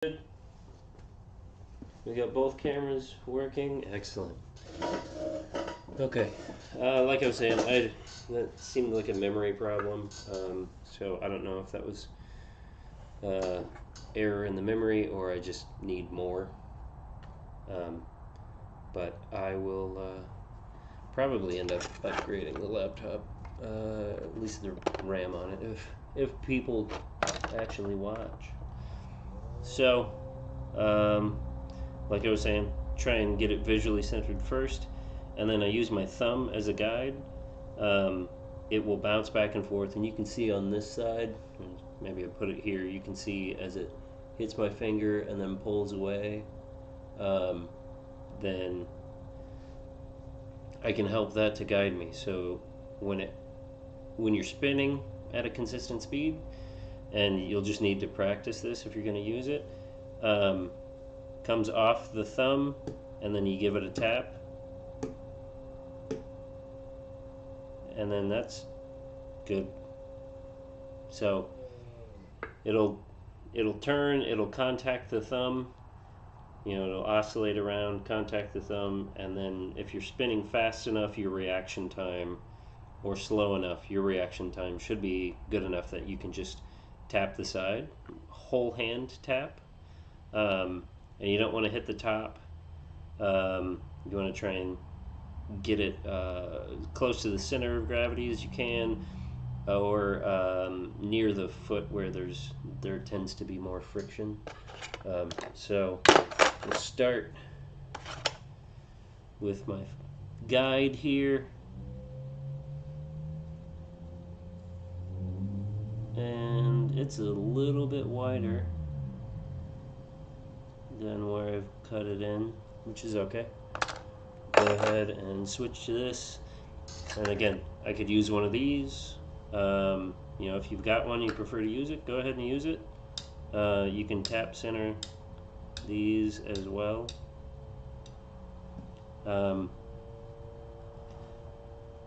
We got both cameras working. Excellent. Okay, like I was saying, that seemed like a memory problem. So I don't know if that was error in the memory or I just need more. But I will probably end up upgrading the laptop, at least the RAM on it, if people actually watch. So, like I was saying, try and get it visually centered first, and then I use my thumb as a guide. It will bounce back and forth, and you can see on this side, maybe I put it here, you can see as it hits my finger and then pulls away, then I can help that to guide me. So when you're spinning at a consistent speed, and you'll just need to practice this if you're going to use it, comes off the thumb and then you give it a tap, and then that's good. So it'll turn, it'll contact the thumb, it'll oscillate around, contact the thumb, and then if you're spinning fast enough, your reaction time, or slow enough, your reaction time should be good enough that you can just tap the side, whole hand tap, and you don't want to hit the top. You want to try and get it close to the center of gravity as you can, or near the foot where there tends to be more friction. So we'll start with my guide here, and it's a little bit wider than where I've cut it in, which is okay. Go ahead and switch to this, and again, I could use one of these. If you've got one you prefer to use it, go ahead and use it. You can tap center these as well.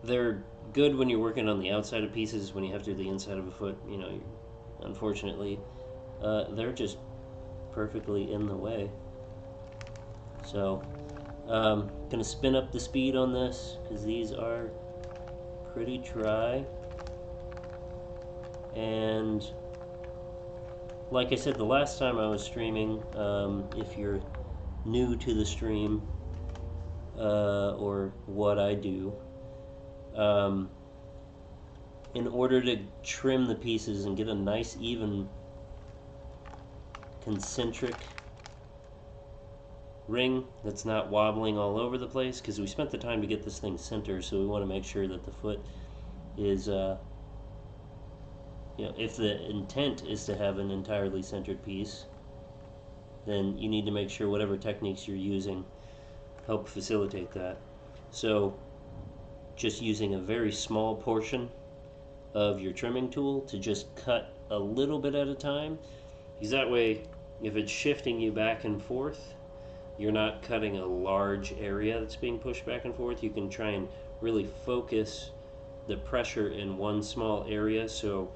They're good when you're working on the outside of pieces. When you have to do the inside of a foot, unfortunately, they're just perfectly in the way. So gonna spin up the speed on this because these are pretty dry. And like I said the last time I was streaming, if you're new to the stream or what I do, in order to trim the pieces and get a nice even concentric ring that's not wobbling all over the place, because we spent the time to get this thing centered, so we want to make sure that the foot is if the intent is to have an entirely centered piece, then you need to make sure whatever techniques you're using help facilitate that. So just using a very small portion of your trimming tool to just cut a little bit at a time, because that way if it's shifting you back and forth, you're not cutting a large area that's being pushed back and forth. You can try and really focus the pressure in one small area, so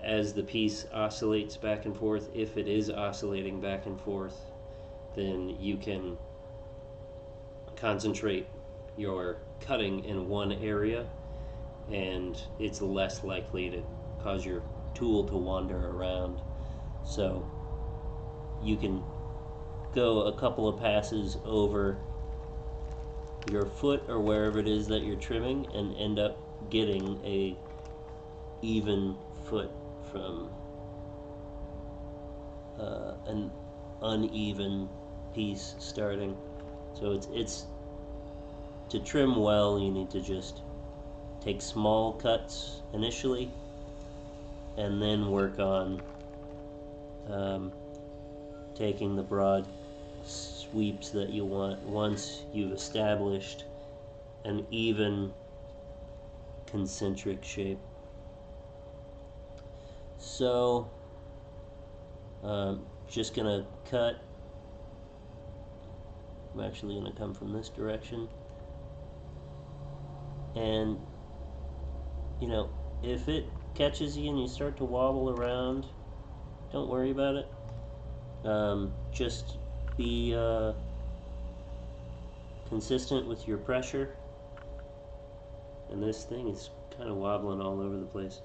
as the piece oscillates back and forth, if it is oscillating back and forth, then you can concentrate your cutting in one area, and it's less likely to cause your tool to wander around. So you can go a couple of passes over your foot or wherever it is that you're trimming and end up getting a even foot from an uneven piece starting. So it's to trim well, you need to just take small cuts initially and then work on taking the broad sweeps that you want once you've established an even concentric shape. So just gonna cut. I'm actually gonna come from this direction, and if it catches you and you start to wobble around, don't worry about it. Just be consistent with your pressure. And this thing is kind of wobbling all over the place.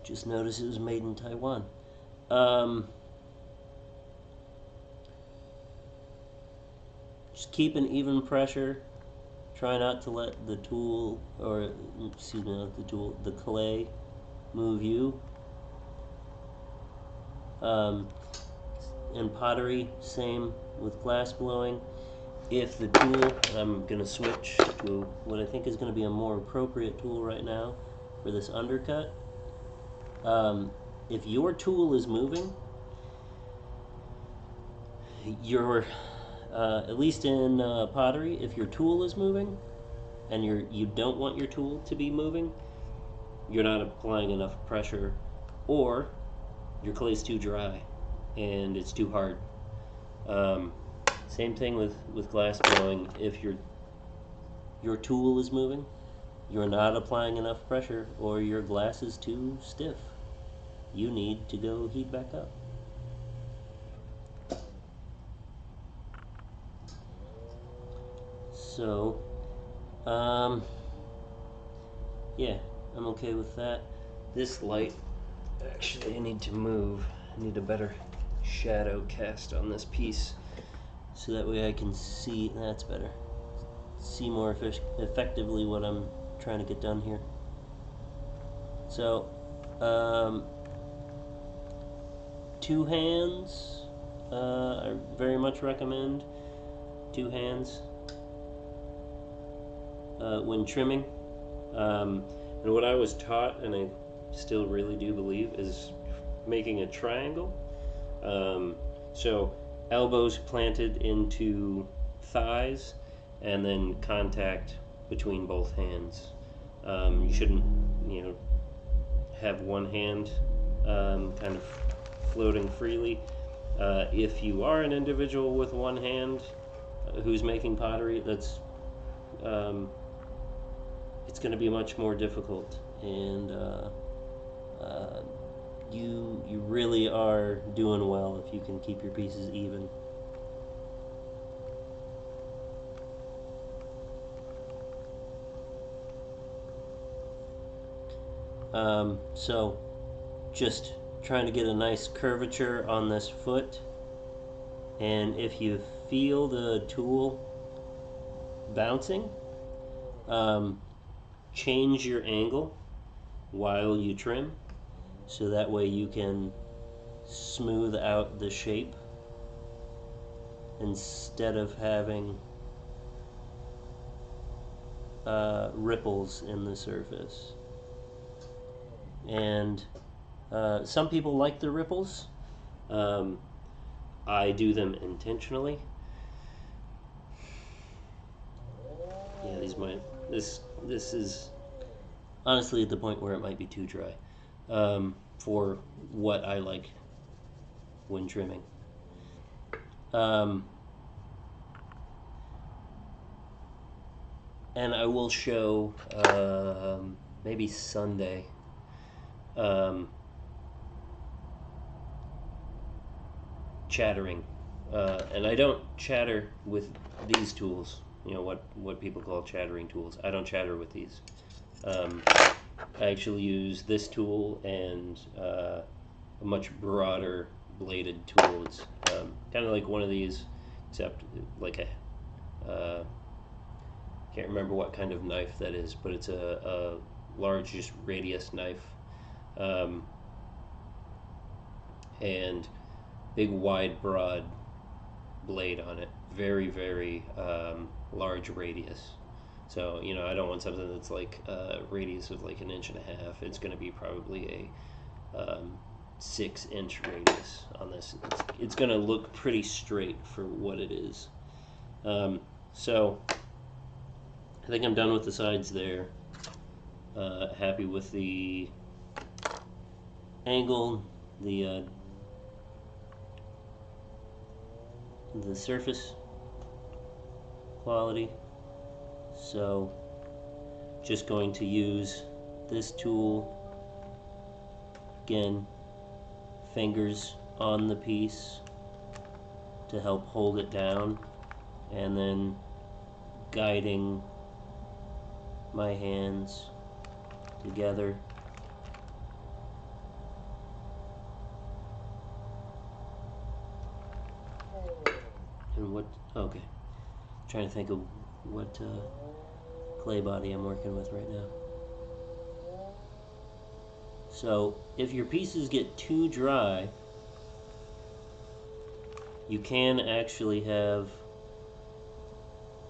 Just notice it was made in Taiwan. Just keep an even pressure. Try not to let the tool, or excuse me, not the tool, the clay move you. In pottery, same with glass blowing. If the tool, I'm going to switch to what I think is going to be a more appropriate tool right now for this undercut. If your tool is moving, at least in pottery, if your tool is moving and you don't want your tool to be moving, you're not applying enough pressure, or your clay is too dry and it's too hard. Same thing with glass blowing. If your tool is moving, you're not applying enough pressure, or your glass is too stiff. You need to go heat back up. So, yeah, I'm okay with that. This light, actually, I need to move. I need a better shadow cast on this piece, so that way I can see. That's better. See more effectively what I'm trying to get done here. So, 2 hands. I very much recommend 2 hands when trimming. And what I was taught, and I still really do believe, is making a triangle. So elbows planted into thighs, and then contact between both hands. You shouldn't, have one hand kind of floating freely. If you are an individual with one hand who's making pottery, that's it's going to be much more difficult, and you really are doing well if you can keep your pieces even. So just trying to get a nice curvature on this foot, and if you feel the tool bouncing, change your angle while you trim, so that way you can smooth out the shape instead of having ripples in the surface. And some people like the ripples. I do them intentionally. Yeah, this is honestly at the point where it might be too dry for what I like when trimming. And I will show maybe Sunday chattering, and I don't chatter with these tools, what people call chattering tools. I don't chatter with these. I actually use this tool and a much broader bladed tool. It's kind of like one of these, except like a can't remember what kind of knife that is, but it's a large, just radius knife, and big, wide, broad blade on it. Very, very large radius. So, I don't want something that's like a radius of like 1.5 inches. It's going to be probably a 6-inch radius on this. It's going to look pretty straight for what it is. So, I think I'm done with the sides there. Happy with the angle, the surface quality. So just going to use this tool again fingers on the piece to help hold it down, and then guiding my hands together. And what, okay, trying to think of what clay body I'm working with right now. So if your pieces get too dry, you can actually have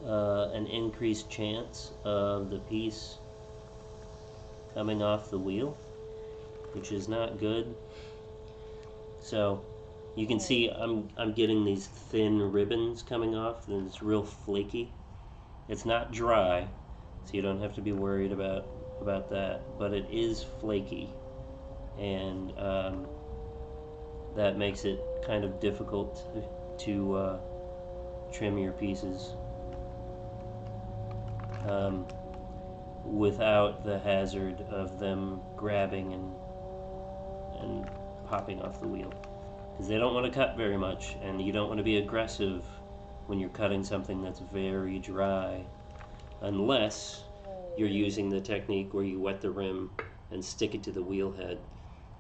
an increased chance of the piece coming off the wheel, which is not good. So you can see I'm getting these thin ribbons coming off, and it's real flaky. It's not dry, so you don't have to be worried about that, but it is flaky, and that makes it kind of difficult to trim your pieces without the hazard of them grabbing and popping off the wheel, because they don't want to cut very much, and you don't want to be aggressive when you're cutting something that's very dry, unless you're using the technique where you wet the rim and stick it to the wheel head.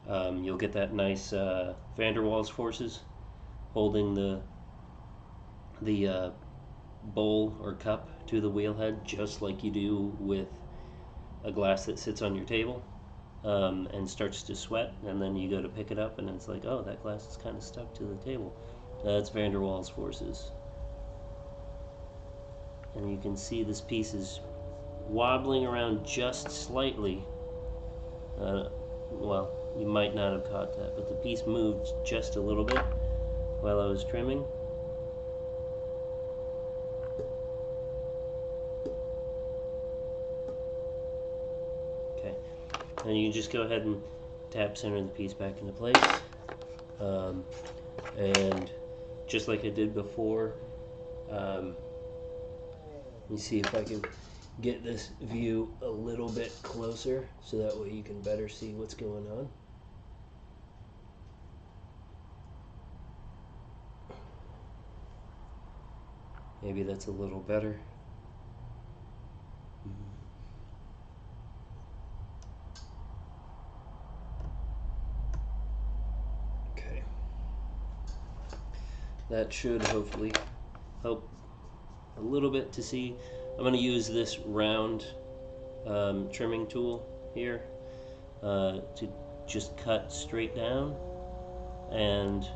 You'll get that nice van der Waals forces holding the bowl or cup to the wheel head, just like you do with a glass that sits on your table and starts to sweat, and then you go to pick it up and it's like, oh, that glass is kind of stuck to the table. That's van der Waals forces. And you can see this piece is wobbling around just slightly. Well, you might not have caught that, but the piece moved just a little bit while I was trimming. Okay, and you just go ahead and tap center the piece back into place. And just like I did before, let me see if I can get this view a little bit closer so that way you can better see what's going on. Maybe that's a little better. Okay. That should hopefully help a little bit to see. I'm going to use this round trimming tool here to just cut straight down, and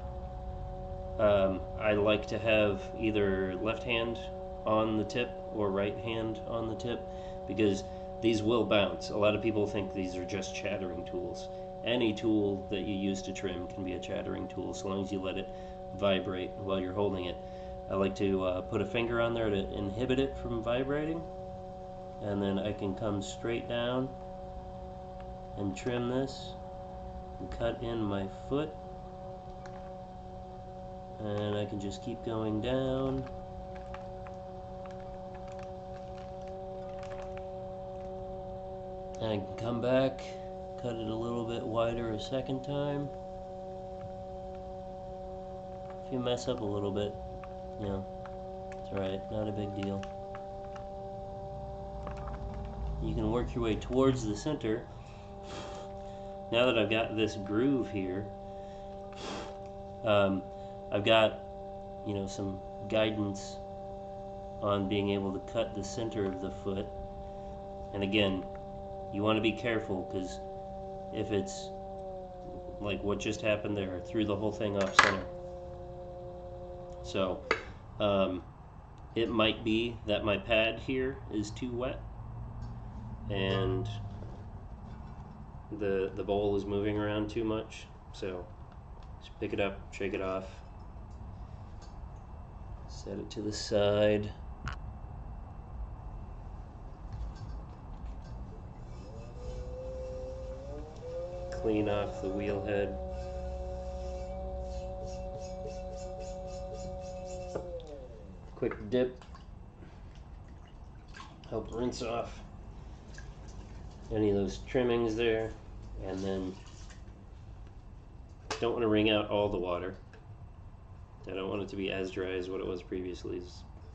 I like to have either left hand on the tip or right hand on the tip, because these will bounce. A lot of people think these are just chattering tools. Any tool that you use to trim can be a chattering tool, so long as you let it vibrate while you're holding it. I like to put a finger on there to inhibit it from vibrating, and then I can come straight down and trim this and cut in my foot, and I can just keep going down. And I can come back, cut it a little bit wider a second time. If you mess up a little bit, you know, it's alright, not a big deal. You can work your way towards the center. Now that I've got this groove here, I've got, you know, some guidance on being able to cut the center of the foot. And again, you want to be careful, because if it's like what just happened there, threw the whole thing off center. So it might be that my pad here is too wet and the bowl is moving around too much. So just pick it up, shake it off, set it to the side. Clean off the wheel head. Quick dip. Help rinse off any of those trimmings there, and then don't want to wring out all the water. I don't want it to be as dry as what it was previously,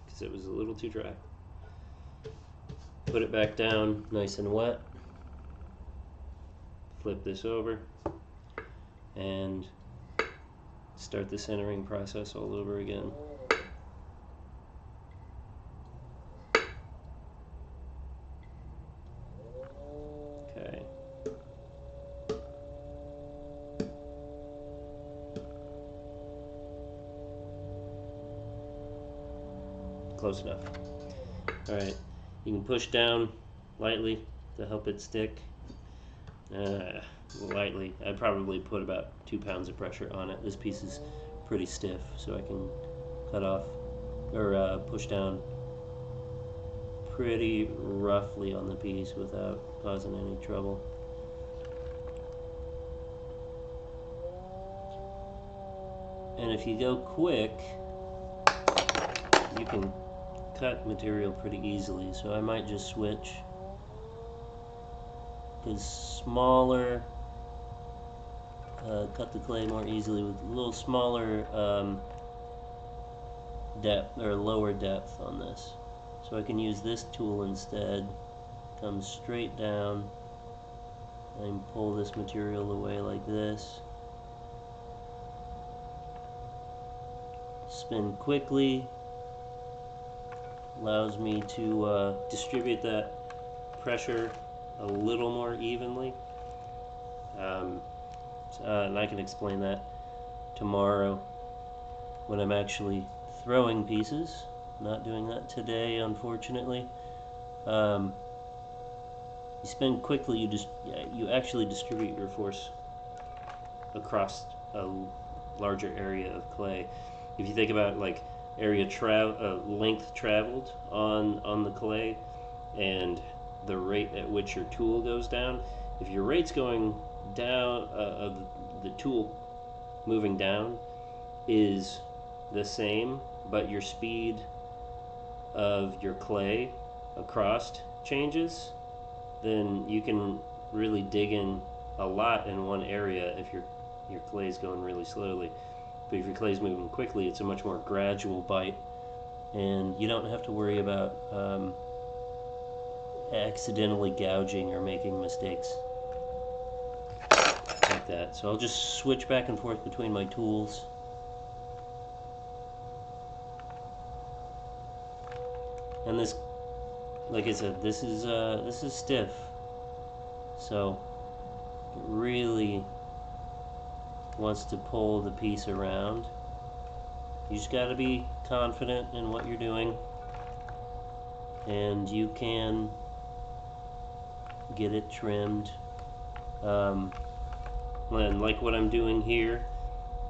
because it was a little too dry. Put it back down nice and wet. Flip this over and start the centering process all over again. Okay. Close enough. Alright, you can push down lightly to help it stick. Lightly. I'd probably put about 2 pounds of pressure on it. This piece is pretty stiff, so I can cut off or push down pretty roughly on the piece without causing any trouble. And if you go quick, you can cut material pretty easily, so I might just switch, because smaller cut the clay more easily with a little smaller depth or lower depth on this. So I can use this tool instead. Come straight down and pull this material away like this. Spin quickly. Allows me to distribute that pressure a little more evenly. And I can explain that tomorrow when I'm actually throwing pieces. Not doing that today, unfortunately. You spin quickly, you actually distribute your force across a larger area of clay. If you think about like length traveled on the clay and the rate at which your tool goes down, if your rate's going down, the tool moving down is the same, but your speed of your clay across changes, then you can really dig in a lot in one area if your clay's going really slowly. But if your clay's moving quickly, it's a much more gradual bite, and you don't have to worry about accidentally gouging or making mistakes like that. So I'll just switch back and forth between my tools. And this, like I said, this is stiff, so it really wants to pull the piece around. You just got to be confident in what you're doing, and you can get it trimmed. And like what I'm doing here,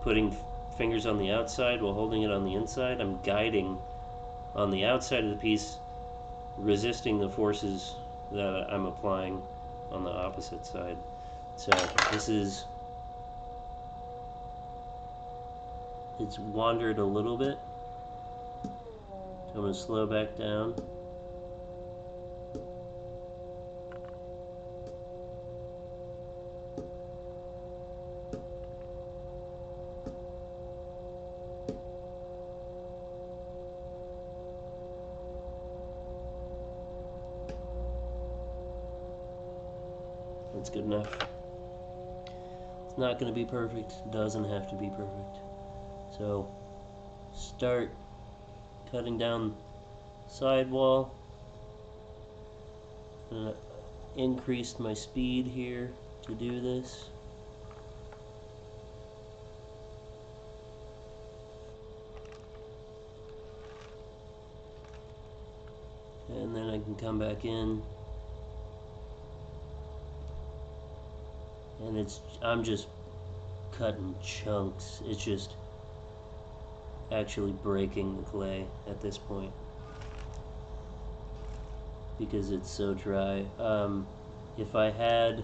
putting fingers on the outside while holding it on the inside, I'm guiding on the outside of the piece, resisting the forces that I'm applying on the opposite side. So this is, it's wandered a little bit, so I'm going to slow back down. That's good enough. It's not going to be perfect. It doesn't have to be perfect. So start cutting down sidewall. Increased my speed here to do this. And then I can come back in. And I'm just cutting chunks. It's just actually breaking the clay at this point because it's so dry. If I had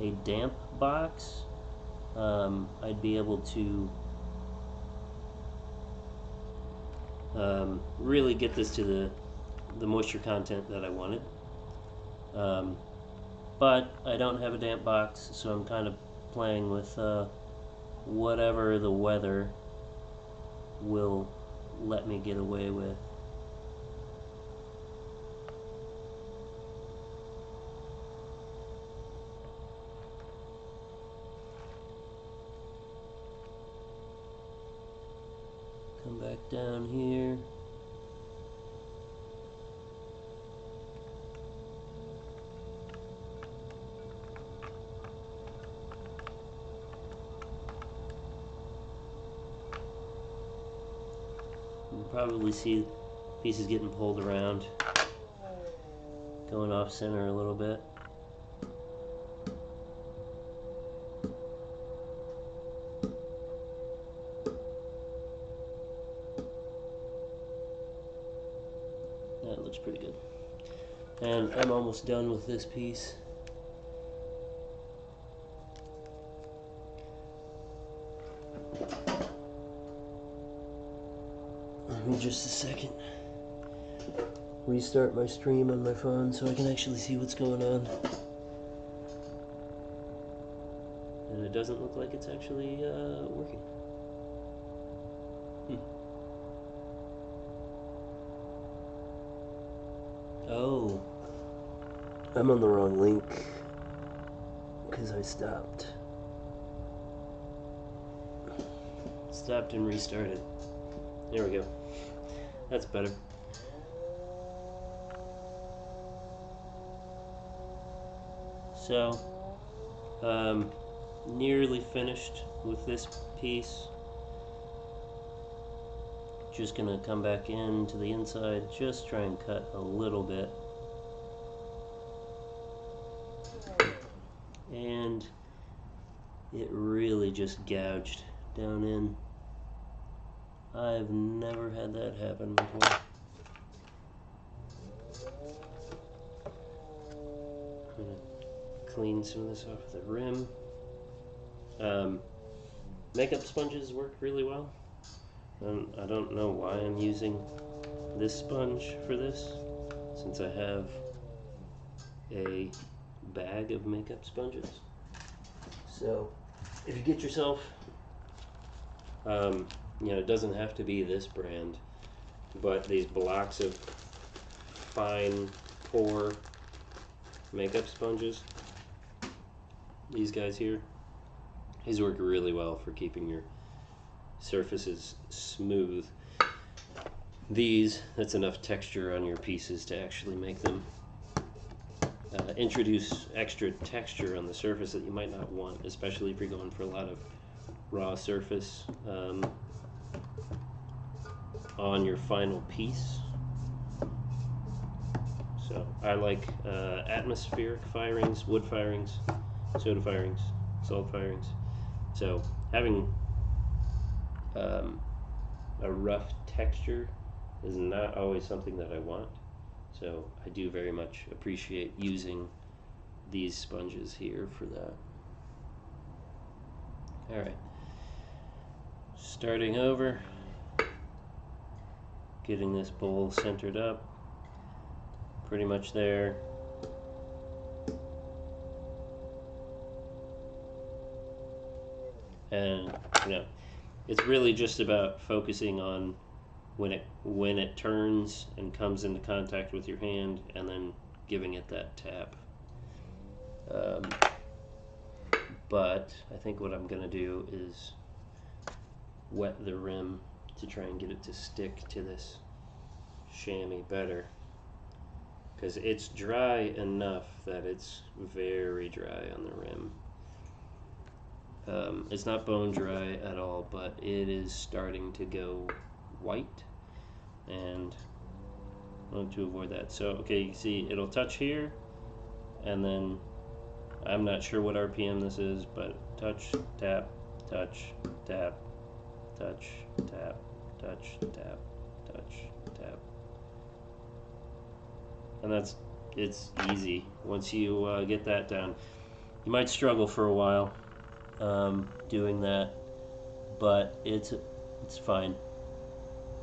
a damp box, I'd be able to really get this to the moisture content that I wanted. But I don't have a damp box, so I'm kind of playing with whatever the weather will let me get away with. Come back down here. You can probably see pieces getting pulled around, going off center a little bit. That looks pretty good. And I'm almost done with this piece. Give me just a second. Restart my stream on my phone so I can actually see what's going on. And it doesn't look like it's actually working. Oh, I'm on the wrong link because I stopped and restarted. There we go. That's better. So, nearly finished with this piece. Just gonna come back into the inside, just try and cut a little bit. And it really just gouged down in. I've never had that happen before. I'm gonna clean some of this off the rim. Makeup sponges work really well. I don't know why I'm using this sponge for this, since I have a bag of makeup sponges. So if you get yourself, it doesn't have to be this brand, but these blocks of fine pore makeup sponges, these guys here, these work really well for keeping your surfaces smooth. That's enough texture on your pieces to actually make them introduce extra texture on the surface that you might not want, especially if you're going for a lot of raw surface on your final piece. So I like atmospheric firings, wood firings, soda firings, salt firings. So having a rough texture is not always something that I want. So I do very much appreciate using these sponges here for that. Alright. Starting over. Getting this bowl centered up. Pretty much there. And it's really just about focusing on when it turns and comes into contact with your hand, and then giving it that tap. But I think what I'm gonna do is wet the rim to try and get it to stick to this chamois better, because it's dry enough that it's very dry on the rim. It's not bone dry at all, but it is starting to go white, and I want to avoid that. So, okay, you see it'll touch here, and then I'm not sure what RPM this is, but touch, tap, touch, tap, touch, tap, touch, tap, touch, tap. And it's easy. Once you get that down, you might struggle for a while doing that, but it's fine.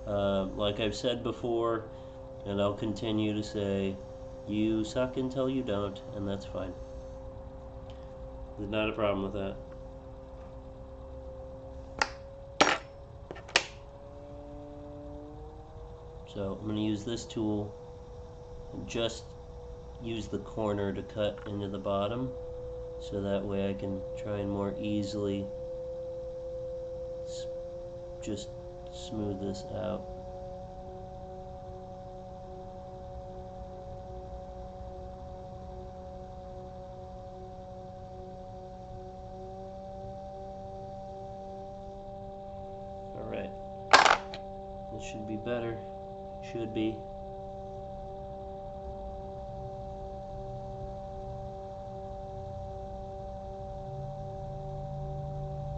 Like I've said before, and I'll continue to say, you suck until you don't, and that's fine. There's not a problem with that. So I'm going to use this tool and just use the corner to cut into the bottom, so that way I can try and more easily just smooth this out. Alright, this should be better. Should be.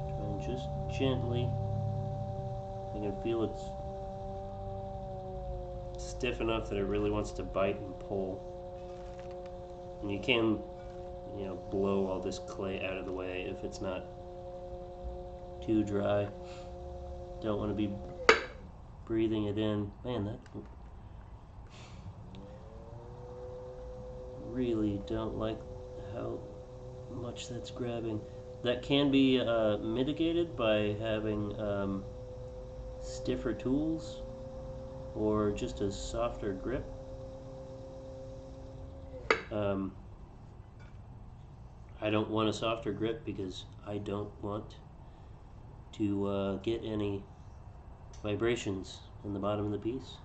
Try and just gently. I can feel it's stiff enough that it really wants to bite and pull. And you can, you know, blow all this clay out of the way if it's not too dry. Don't want to be breathing it in. Man, that really don't like how much that's grabbing. That can be mitigated by having stiffer tools or just a softer grip. I don't want a softer grip because I don't want to get any vibrations in the bottom of the piece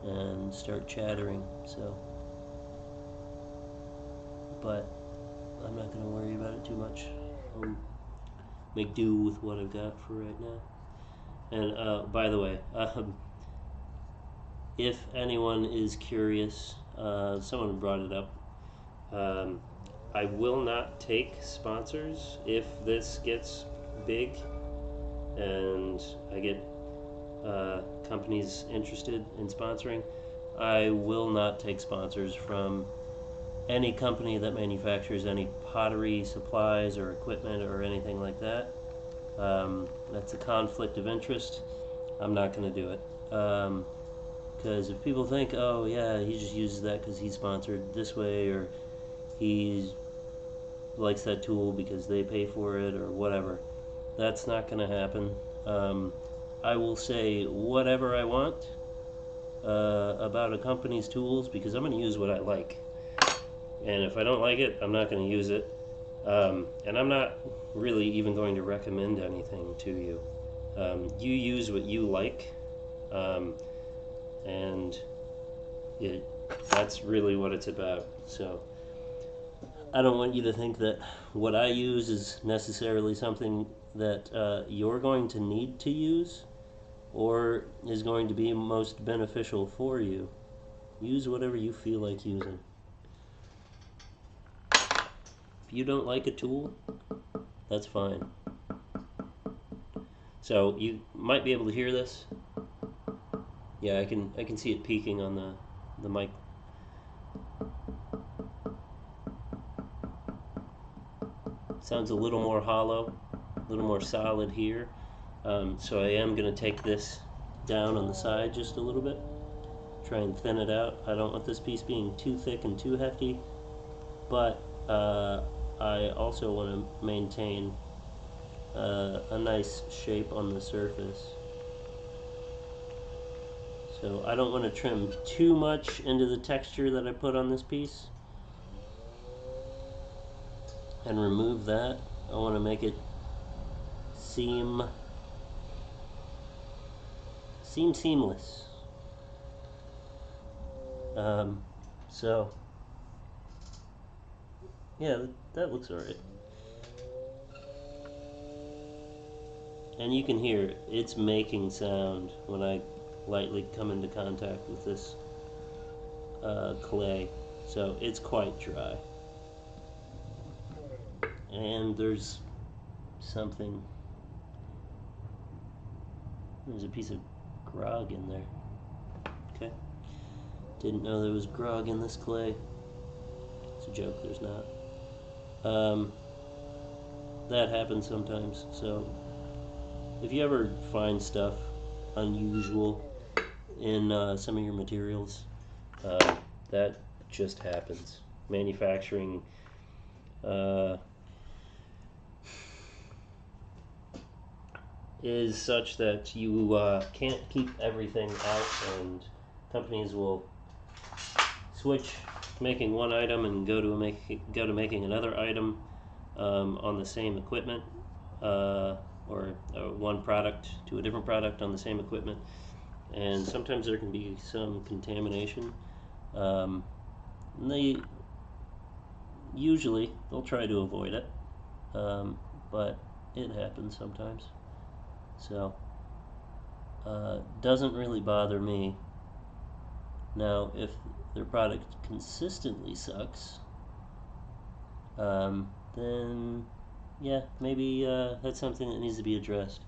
and start chattering. So, but I'm not going to worry about it too much. I'll make do with what I've got for right now. And by the way, if anyone is curious, someone brought it up. I will not take sponsors if this gets big and I get companies interested in sponsoring. I will not take sponsors from any company that manufactures any pottery supplies or equipment or anything like that. That's a conflict of interest. I'm not going to do it. Because if people think, oh yeah, he just uses that because he's sponsored this way, or he likes that tool because they pay for it, or whatever, that's not going to happen. I will say whatever I want about a company's tools because I'm going to use what I like. And if I don't like it, I'm not going to use it. And I'm not really even going to recommend anything to you. You use what you like. And that's really what it's about. So I don't want you to think that what I use is necessarily something that you're going to need to use or is going to be most beneficial for you. Use whatever you feel like using. If you don't like a tool, that's fine. So you might be able to hear this. Yeah, I can see it peaking on the mic. Sounds a little more hollow, a little more solid here. So I am going to take this down on the side just a little bit. Try and thin it out. I don't want this piece being too thick and too hefty, but I also want to maintain a nice shape on the surface. So I don't want to trim too much into the texture that I put on this piece and remove that. I want to make it seem seamless. So yeah, that looks alright. And you can hear it's making sound when I lightly come into contact with this clay. So it's quite dry. And there's something, there's a piece of grog in there. Okay. Didn't know there was grog in this clay. It's a joke, there's not. That happens sometimes. So if you ever find stuff unusual in some of your materials, that just happens. Manufacturing is such that you can't keep everything out, and companies will switch making one item and go to making another item on the same equipment, or one product to a different product on the same equipment, and sometimes there can be some contamination. And they'll try to avoid it, but it happens sometimes. So doesn't really bother me. Now, if their product consistently sucks, then yeah, maybe that's something that needs to be addressed.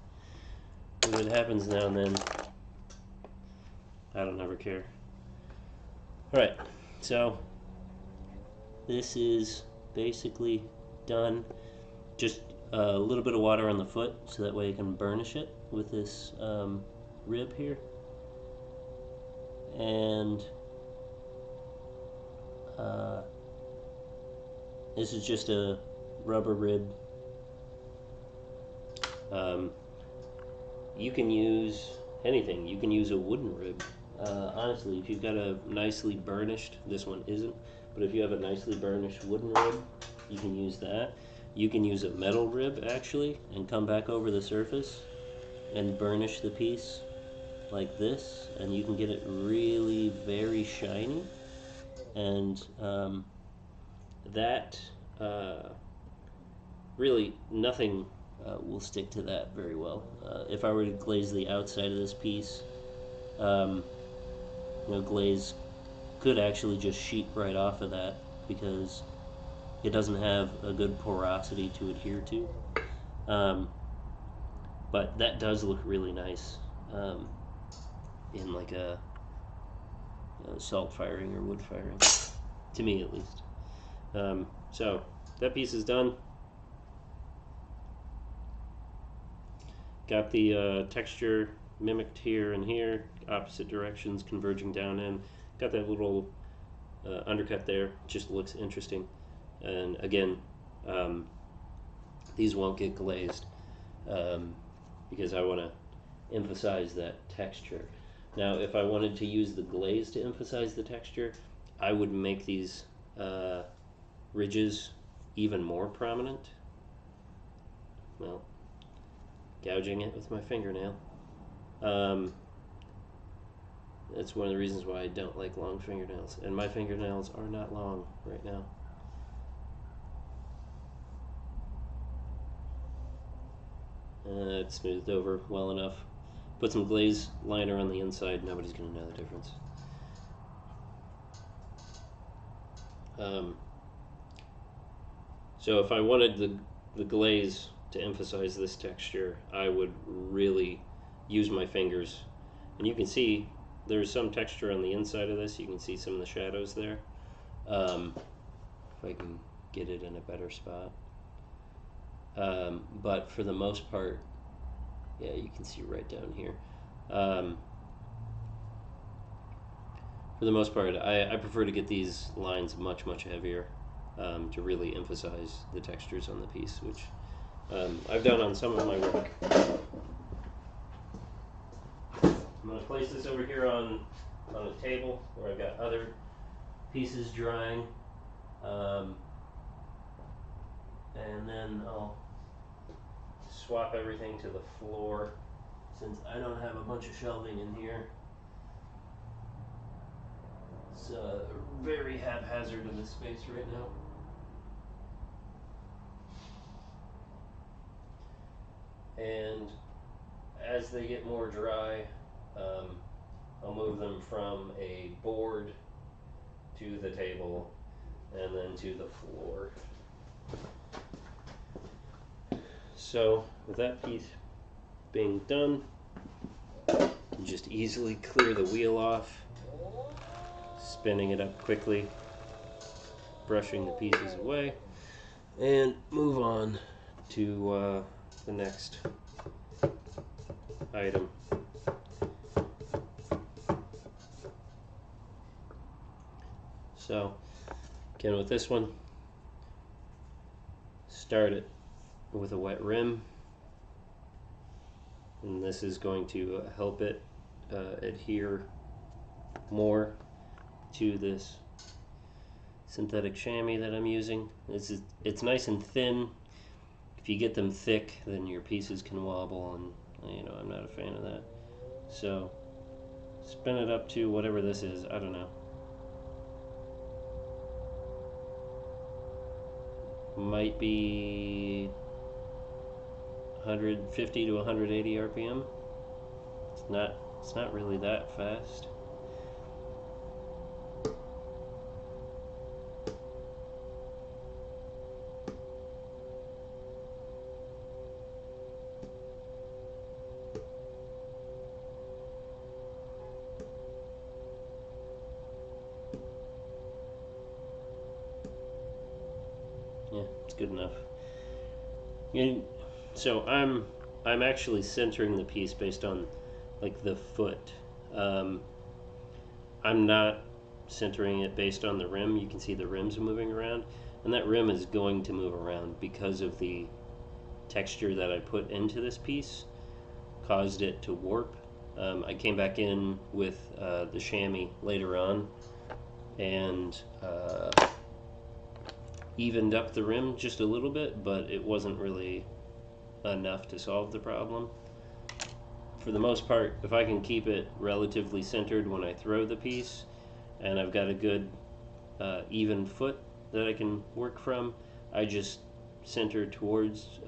If it happens now and then, I don't ever care. Alright, so this is basically done. Just a little bit of water on the foot so that way you can burnish it with this rib here. And this is just a rubber rib. You can use anything. You can use a wooden rib. Honestly, if you've got a nicely burnished, this one isn't, but if you have a nicely burnished wooden rib, you can use that. You can use a metal rib actually and come back over the surface and burnish the piece like this, and you can get it really very shiny, and that really nothing will stick to that very well. If I were to glaze the outside of this piece, glaze could actually just sheet right off of that because it doesn't have a good porosity to adhere to. But that does look really nice in like a salt firing or wood firing, to me at least. So that piece is done. Got the texture mimicked here and here, opposite directions converging down in. Got that little undercut there, just looks interesting. And again, these won't get glazed because I want to emphasize that texture. Now, if I wanted to use the glaze to emphasize the texture, I would make these ridges even more prominent. Well, gouging it with my fingernail. That's one of the reasons why I don't like long fingernails, and my fingernails are not long right now. It's smoothed over well enough. Put some glaze liner on the inside, nobody's going to know the difference. So if I wanted the glaze to emphasize this texture, I would really use my fingers. And you can see there's some texture on the inside of this. You can see some of the shadows there. If I can get it in a better spot. But for the most part, yeah, you can see right down here. For the most part, I prefer to get these lines much, much heavier to really emphasize the textures on the piece, which I've done on some of my work. I'm going to place this over here on a table where I've got other pieces drying, and then I'll swap everything to the floor since I don't have a bunch of shelving in here. It's very haphazard in this space right now. And as they get more dry, I'll move them from a board to the table and then to the floor. So with that piece being done, you can just easily clear the wheel off, spinning it up quickly, brushing the pieces away, and move on to the next item. So again, with this one, start it with a wet rim, and this is going to help it adhere more to this synthetic chamois that I'm using. It's nice and thin. If you get them thick, then your pieces can wobble, and you know, I'm not a fan of that. So spin it up to whatever this is, I don't know. Might be 150 to 180 RPM. It's not really that fast. Yeah, it's good enough. So I'm actually centering the piece based on like the foot. I'm not centering it based on the rim. You can see the rim's moving around, and that rim is going to move around because of the texture that I put into this piece caused it to warp. I came back in with the chamois later on and evened up the rim just a little bit, but it wasn't really enough to solve the problem. For the most part, if I can keep it relatively centered when I throw the piece, and I've got a good even foot that I can work from, I just center towards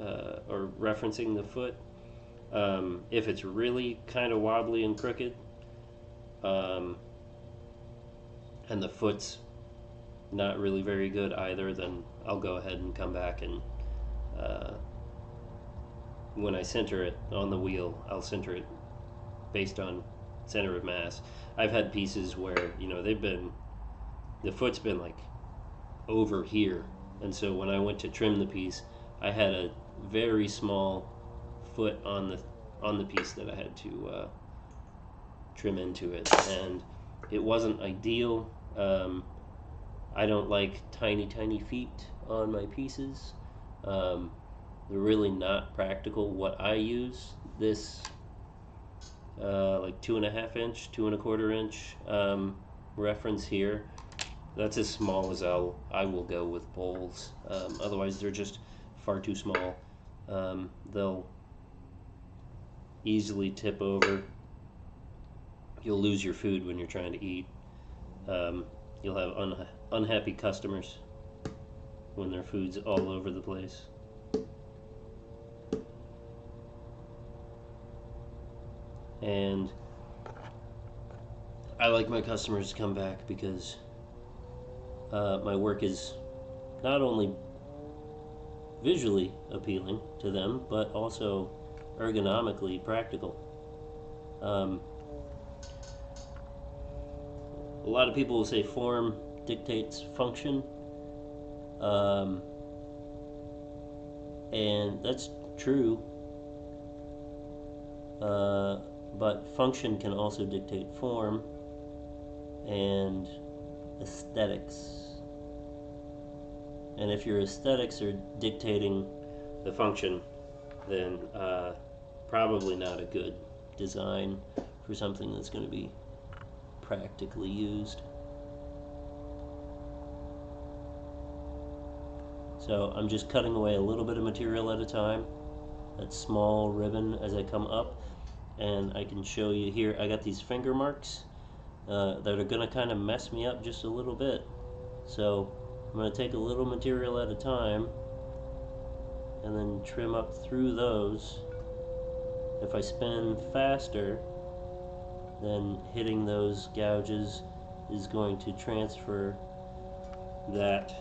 or referencing the foot. If it's really kind of wobbly and crooked, and the foot's not really very good either, then I'll go ahead and come back and when I center it on the wheel, I'll center it based on center of mass. I've had pieces where, you know, the foot's been like over here, and so when I went to trim the piece, I had a very small foot on the piece that I had to trim into it, and it wasn't ideal. I don't like tiny feet on my pieces. They're really not practical. What I use, this like 2.5 inch, 2.25 inch reference here, that's as small as I will go with bowls. Otherwise they're just far too small. They'll easily tip over. You'll lose your food when you're trying to eat. You'll have unhappy customers when their food's all over the place. And I like my customers to come back because my work is not only visually appealing to them, but also ergonomically practical. A lot of people will say form dictates function, and that's true, but function can also dictate form and aesthetics. And if your aesthetics are dictating the function, then probably not a good design for something that's going to be practically used. So I'm just cutting away a little bit of material at a time, that small ribbon as I come up, and I can show you here I got these finger marks that are going to kind of mess me up just a little bit. So I'm going to take a little material at a time and then trim up through those. If I spin faster, then hitting those gouges is going to transfer that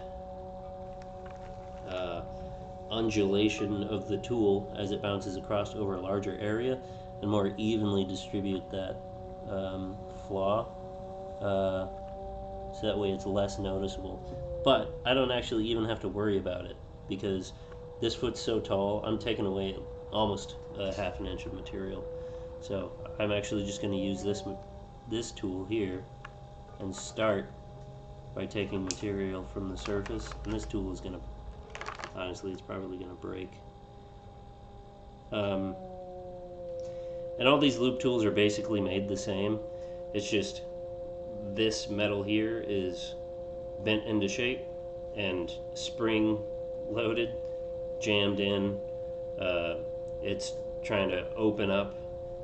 undulation of the tool as it bounces across over a larger area and more evenly distribute that flaw, so that way it's less noticeable. But I don't actually even have to worry about it because this foot's so tall, I'm taking away almost a half an inch of material. So I'm actually just going to use this tool here and start by taking material from the surface, and this tool is going to, honestly, it's probably going to break. And all these loop tools are basically made the same. It's just this metal here is bent into shape and spring loaded, jammed in. It's trying to open up,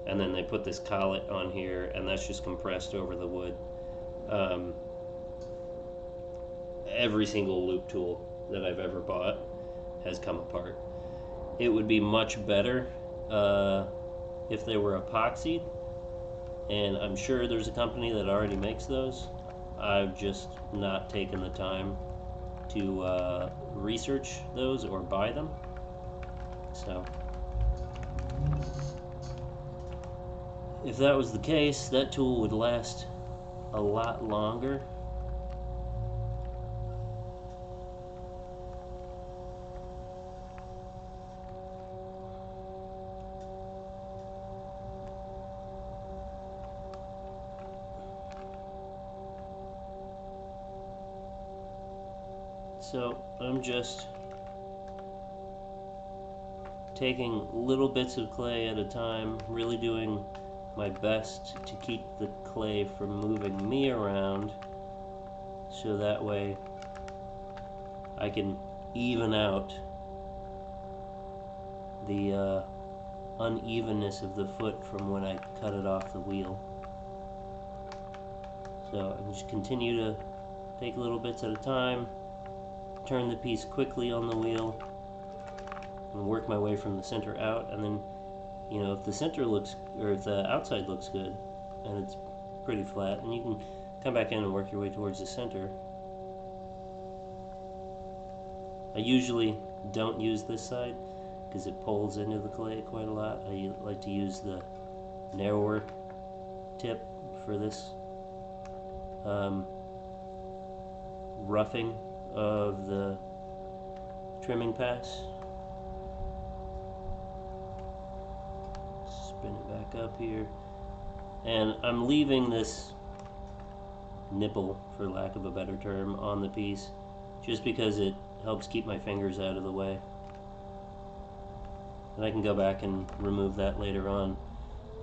and then they put this collet on here, and that's just compressed over the wood. Every single loop tool that I've ever bought has come apart. It would be much better if they were epoxied, and I'm sure there's a company that already makes those. I've just not taken the time to research those or buy them. So if that was the case, that tool would last a lot longer. So I'm just taking little bits of clay at a time, really doing my best to keep the clay from moving me around, so that way I can even out the unevenness of the foot from when I cut it off the wheel. So I just continue to take little bits at a time, turn the piece quickly on the wheel, and work my way from the center out. And then, you know, if the center looks, or if the outside looks good and it's pretty flat, then you can come back in and work your way towards the center. I usually don't use this side because it pulls into the clay quite a lot. I like to use the narrower tip for this roughing of the trimming pass. Spin it back up here, and I'm leaving this nipple, for lack of a better term, on the piece just because it helps keep my fingers out of the way, and I can go back and remove that later on.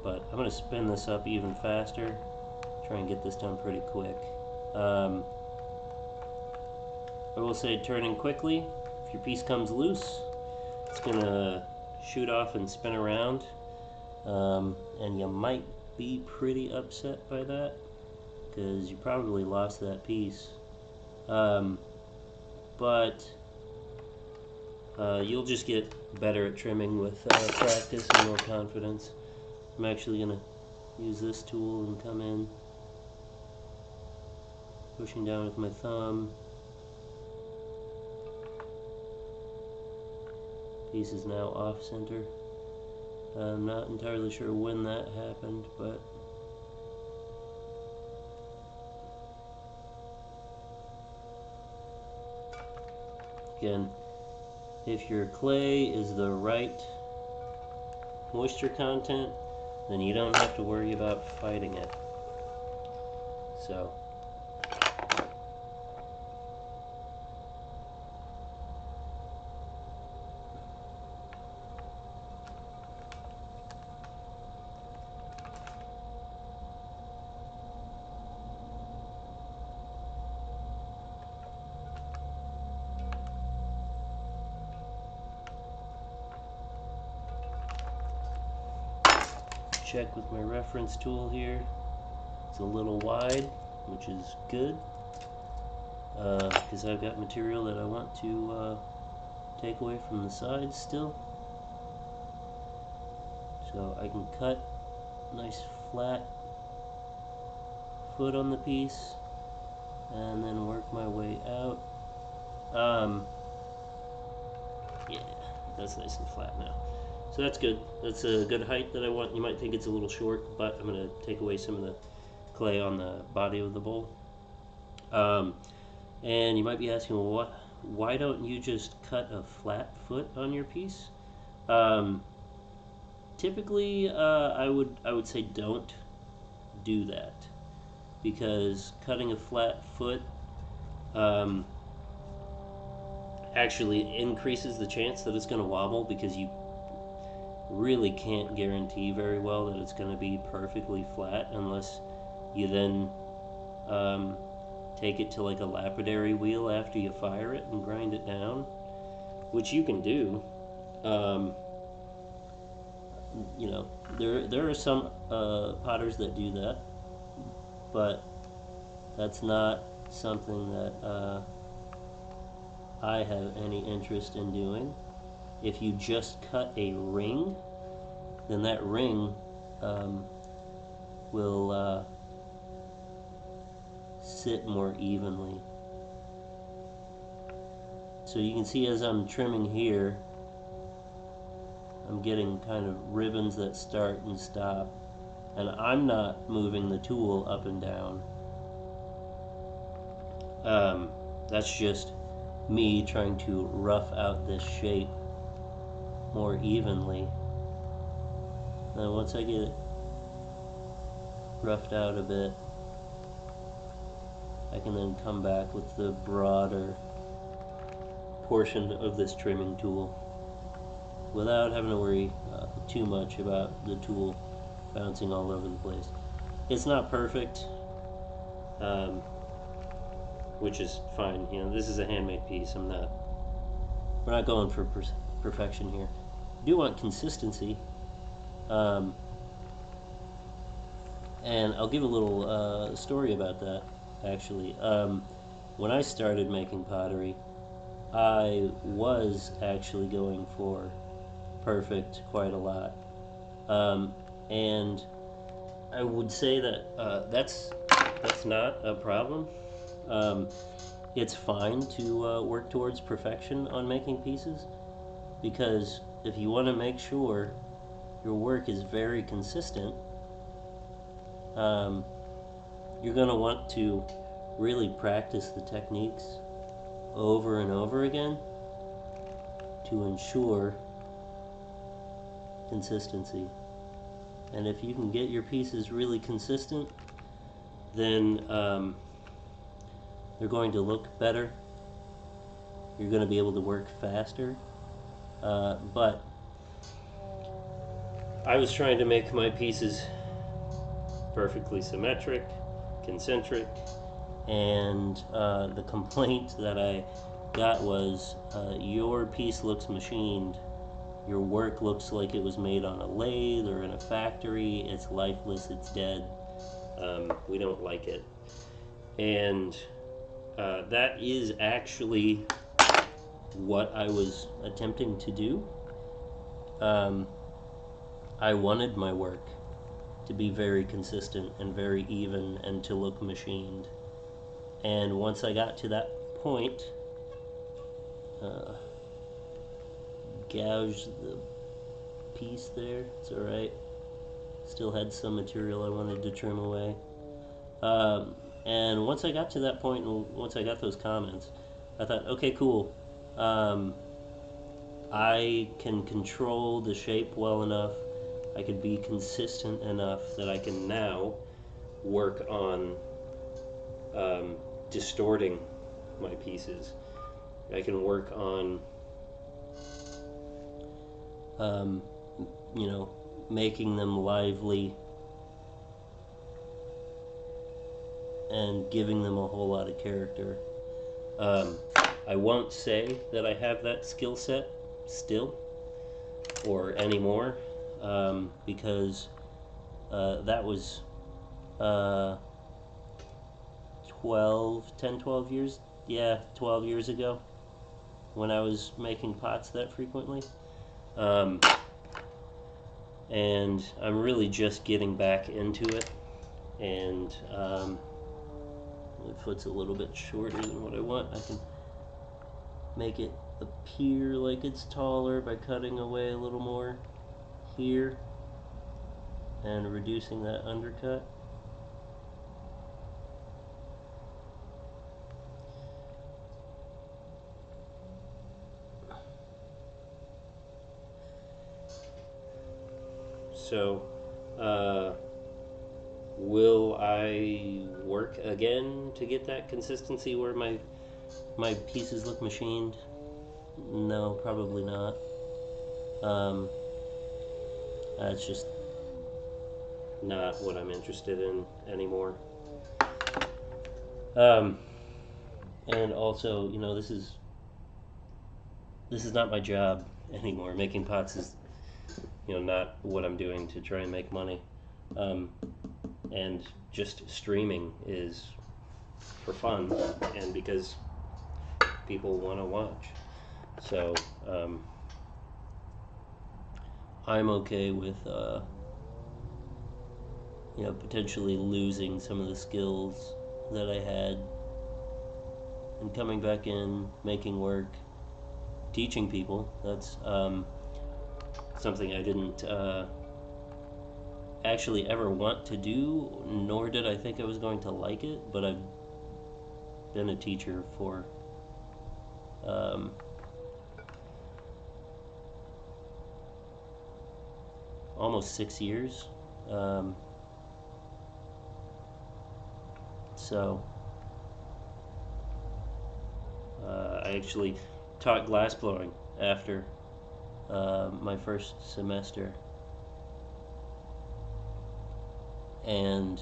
But I'm going to spin this up even faster, try and get this done pretty quick. I will say, turning quickly, if your piece comes loose, it's going to shoot off and spin around, and you might be pretty upset by that because you probably lost that piece. But you'll just get better at trimming with practice and more confidence. I'm actually going to use this tool and come in, pushing down with my thumb. Piece is now off center. I'm not entirely sure when that happened, but again, if your clay is the right moisture content, then you don't have to worry about fighting it. So check with my reference tool here. It's a little wide, which is good, because I've got material that I want to take away from the sides still. So I can cut a nice flat foot on the piece and then work my way out. Yeah, that's nice and flat now. So that's good. That's a good height that I want. You might think it's a little short, but I'm going to take away some of the clay on the body of the bowl. And you might be asking, well, why don't you just cut a flat foot on your piece? Typically, I would say don't do that, because cutting a flat foot actually increases the chance that it's going to wobble, because really can't guarantee very well that it's going to be perfectly flat unless you then take it to like a lapidary wheel after you fire it and grind it down, which you can do. You know, there are some potters that do that, but that's not something that I have any interest in doing. If you just cut a ring, then that ring will sit more evenly. So you can see as I'm trimming here, I'm getting kind of ribbons that start and stop, and I'm not moving the tool up and down. That's just me trying to rough out this shape more evenly. And once I get it roughed out a bit, I can then come back with the broader portion of this trimming tool without having to worry too much about the tool bouncing all over the place. It's not perfect, which is fine. You know, this is a handmade piece. We're not going for perfection here. I do want consistency, and I'll give a little story about that. Actually, when I started making pottery, I was actually going for perfect quite a lot, and I would say that that's not a problem. It's fine to work towards perfection on making pieces, because if you want to make sure your work is very consistent, you're going to want to really practice the techniques over and over again to ensure consistency. And if you can get your pieces really consistent, then they're going to look better. You're going to be able to work faster. But I was trying to make my pieces perfectly symmetric, concentric, and the complaint that I got was, your piece looks machined. Your work looks like it was made on a lathe or in a factory. It's lifeless, it's dead. We don't like it. And that is actually what I was attempting to do. I wanted my work to be very consistent and very even and to look machined. And once I got to that point, gouged the piece there, it's alright. Still had some material I wanted to trim away. And once I got to that point, and once I got those comments, I thought, okay, cool. I can control the shape well enough. I could be consistent enough that I can now work on distorting my pieces. I can work on, you know, making them lively and giving them a whole lot of character. I won't say that I have that skill set still or anymore, because that was 12 years, yeah, 12 years ago when I was making pots that frequently. And I'm really just getting back into it, and my foot's a little bit shorter than what I want. I can make it appear like it's taller by cutting away a little more here and reducing that undercut. So, will I work again to get that consistency where my pieces look machined? No, probably not. It's just not what I'm interested in anymore. And also, you know, this is not my job anymore. Making pots is, you know, not what I'm doing to try and make money. And just streaming is for fun and because people want to watch. So I'm okay with you know, potentially losing some of the skills that I had and coming back in, making work, teaching people. That's something I didn't actually ever want to do, nor did I think I was going to like it, but I've been a teacher for almost 6 years. So I actually taught glass blowing after my first semester, and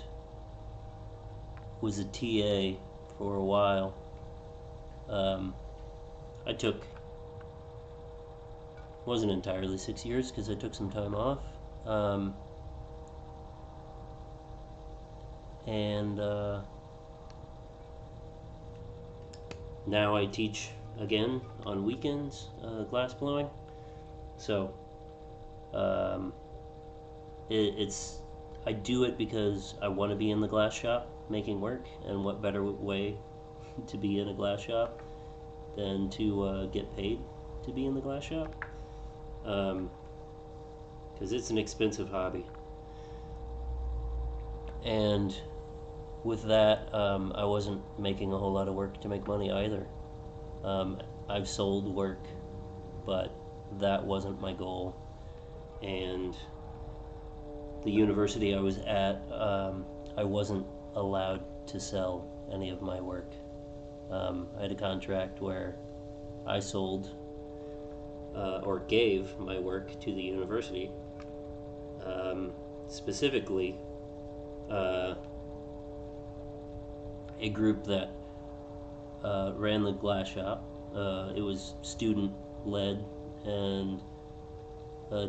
was a TA for a while. I took, wasn't entirely 6 years because I took some time off, and now I teach again on weekends, glass blowing. So it's I do it because I want to be in the glass shop making work, and what better way to be in a glass shop than to get paid to be in the glass shop, because it's an expensive hobby. And with that, I wasn't making a whole lot of work to make money either. I've sold work, but that wasn't my goal. And the university I was at, I wasn't allowed to sell any of my work. I had a contract where I sold or gave my work to the university, specifically a group that ran the glass shop. It was student led, and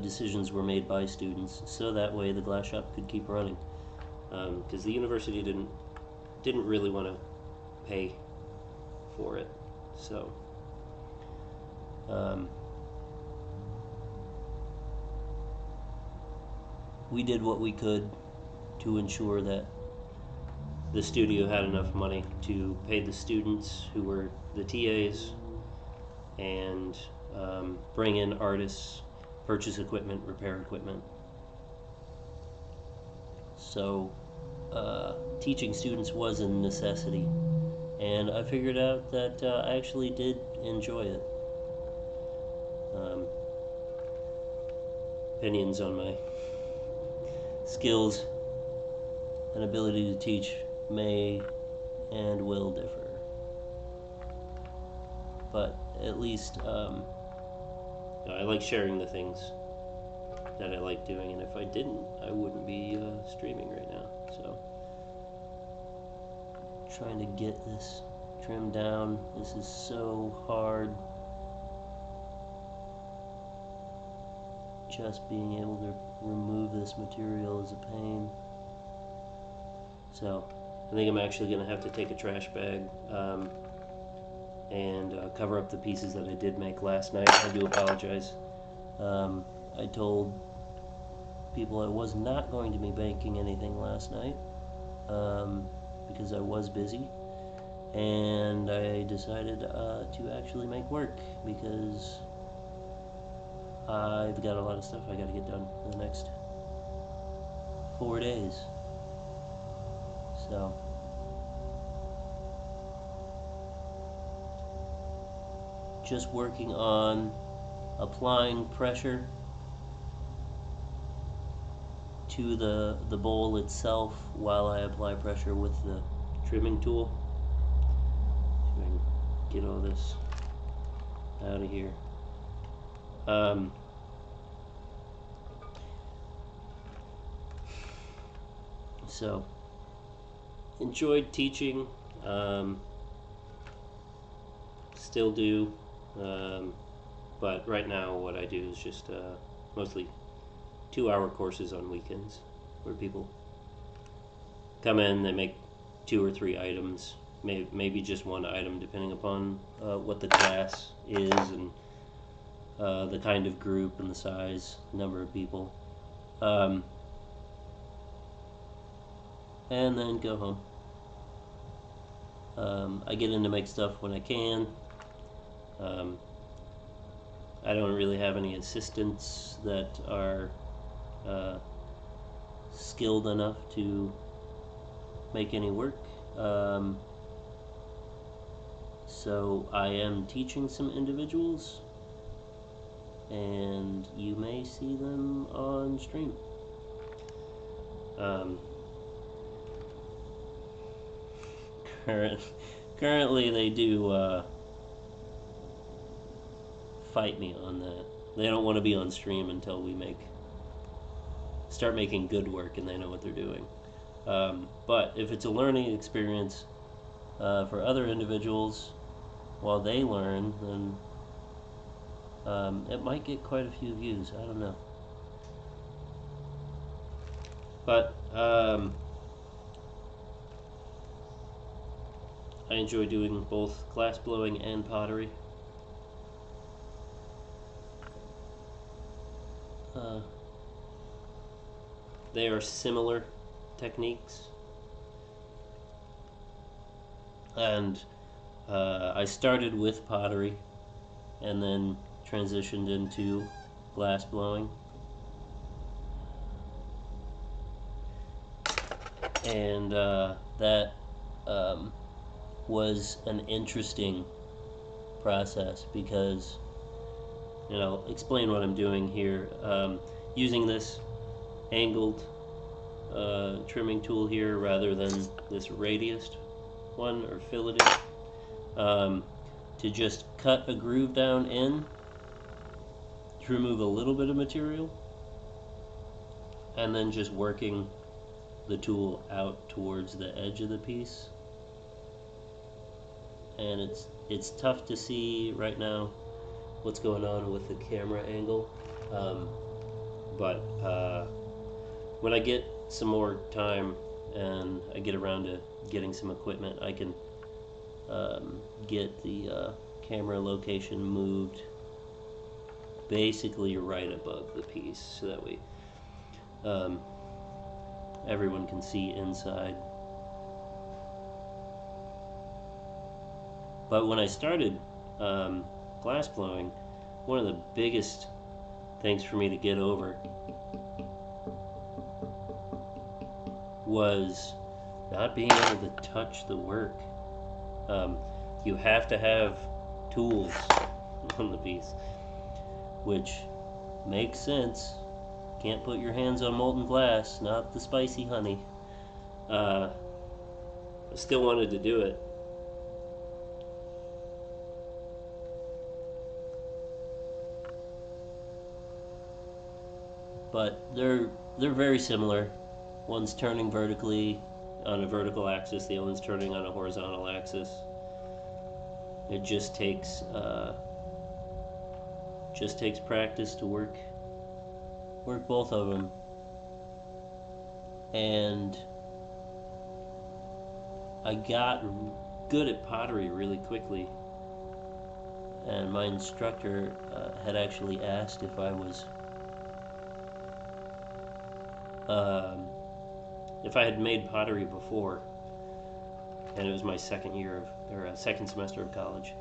decisions were made by students, so that way the glass shop could keep running. Because the university didn't really want to pay for it, so we did what we could to ensure that the studio had enough money to pay the students who were the TAs and bring in artists, purchase equipment, repair equipment. So teaching students was a necessity, and I figured out that I actually did enjoy it. Opinions on my skills and ability to teach may and will differ, but at least I like sharing the things that I like doing, and if I didn't, I wouldn't be streaming right now. So trying to get this trimmed down. This is so hard. Just being able to remove this material is a pain. So I think I'm actually going to have to take a trash bag and cover up the pieces that I did make last night. I do apologize. I told people I was not going to be baking anything last night because I was busy, and I decided to actually make work because I've got a lot of stuff I got to get done in the next 4 days. So just working on applying pressure to the bowl itself while I apply pressure with the trimming tool. So I can get all this out of here. So, enjoyed teaching, still do, but right now what I do is just mostly 2-hour courses on weekends where people come in, they make 2 or 3 items, maybe just 1 item depending upon what the class is and the kind of group and the size, number of people. And then go home. I get in to make stuff when I can. I don't really have any assistants that are skilled enough to make any work. So I am teaching some individuals, and you may see them on stream. Currently they do fight me on that. They don't want to be on stream until we start making good work and they know what they're doing. But if it's a learning experience for other individuals while they learn, then it might get quite a few views. I don't know. But I enjoy doing both glass blowing and pottery. They are similar techniques, and I started with pottery and then transitioned into glass blowing, and that was an interesting process because, explain what I'm doing here. Using this angled trimming tool here rather than this radiused one or filleted, to just cut a groove down in to remove a little bit of material, and then just working the tool out towards the edge of the piece. And it's tough to see right now what's going on with the camera angle, but when I get some more time and I get around to getting some equipment, I can get the camera location moved basically right above the piece so that way everyone can see inside. But when I started glass blowing, one of the biggest things for me to get over was not being able to touch the work. You have to have tools on the piece, which makes sense. Can't put your hands on molten glass, not the spicy honey. I still wanted to do it. But they're very similar. One's turning vertically on a vertical axis, the other one's turning on a horizontal axis. It just takes practice to work both of them. And I got good at pottery really quickly. And my instructor had actually asked if I was if I had made pottery before, and it was my second semester of college.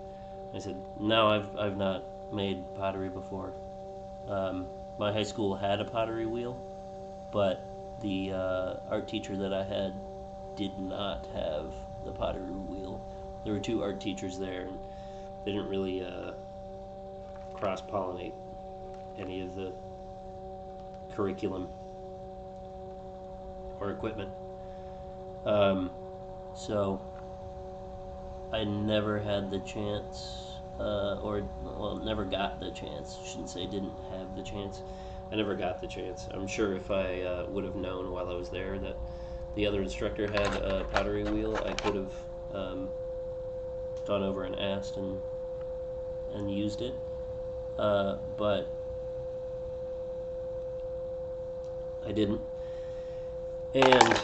I said, no, I've not made pottery before. My high school had a pottery wheel, but the art teacher that I had did not have the pottery wheel. There were 2 art teachers there, and they didn't really cross-pollinate any of the curriculum or equipment. So I never had the chance, never got the chance. I shouldn't say didn't have the chance. I never got the chance. I'm sure if I would have known while I was there that the other instructor had a pottery wheel, I could have gone over and asked and used it, but I didn't. And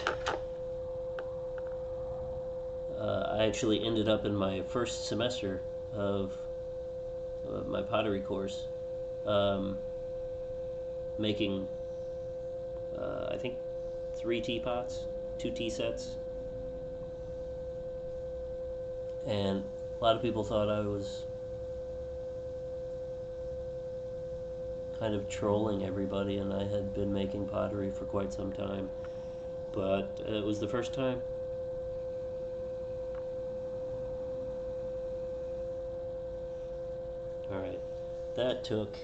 I actually ended up in my first semester of my pottery course making, I think, 3 teapots, 2 tea sets. And a lot of people thought I was kind of trolling everybody, and I had been making pottery for quite some time. But it was the first time. Alright, that took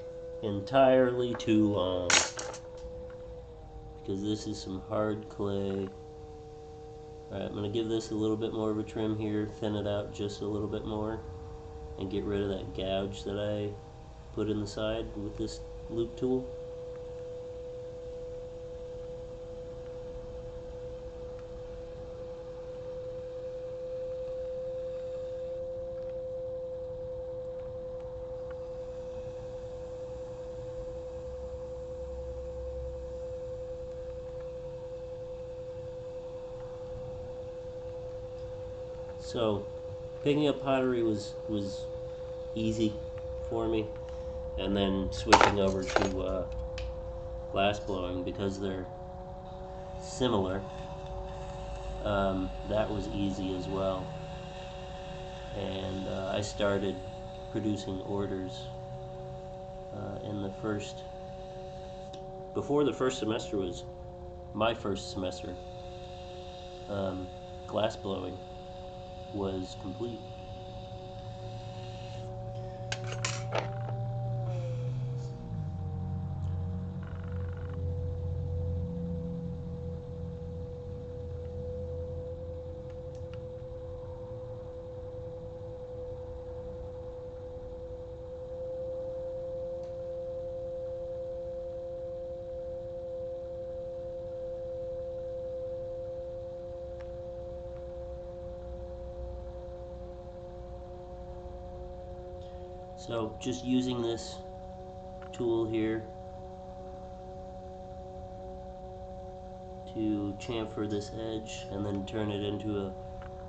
entirely too long, because this is some hard clay. Alright, I'm going to give this a little bit more of a trim here, thin it out just a little bit more, and get rid of that gouge that I put in the side with this loop tool. So, picking up pottery was easy for me, and then switching over to glass blowing, because they're similar, that was easy as well. And I started producing orders in the first, before the first semester was my first semester, glass blowing was complete. So just using this tool here to chamfer this edge and then turn it into a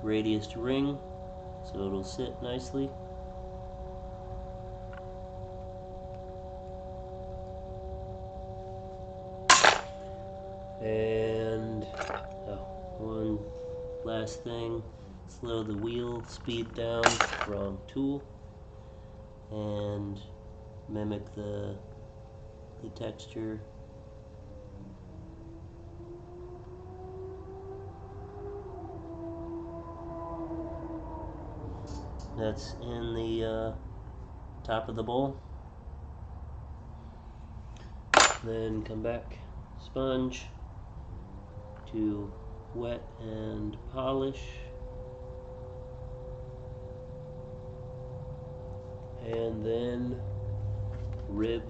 radiused ring so it'll sit nicely. And one last thing, slow the wheel speed down, wrong tool, and mimic the texture. That's in the top of the bowl. Then come back, sponge to wet and polish, and then rib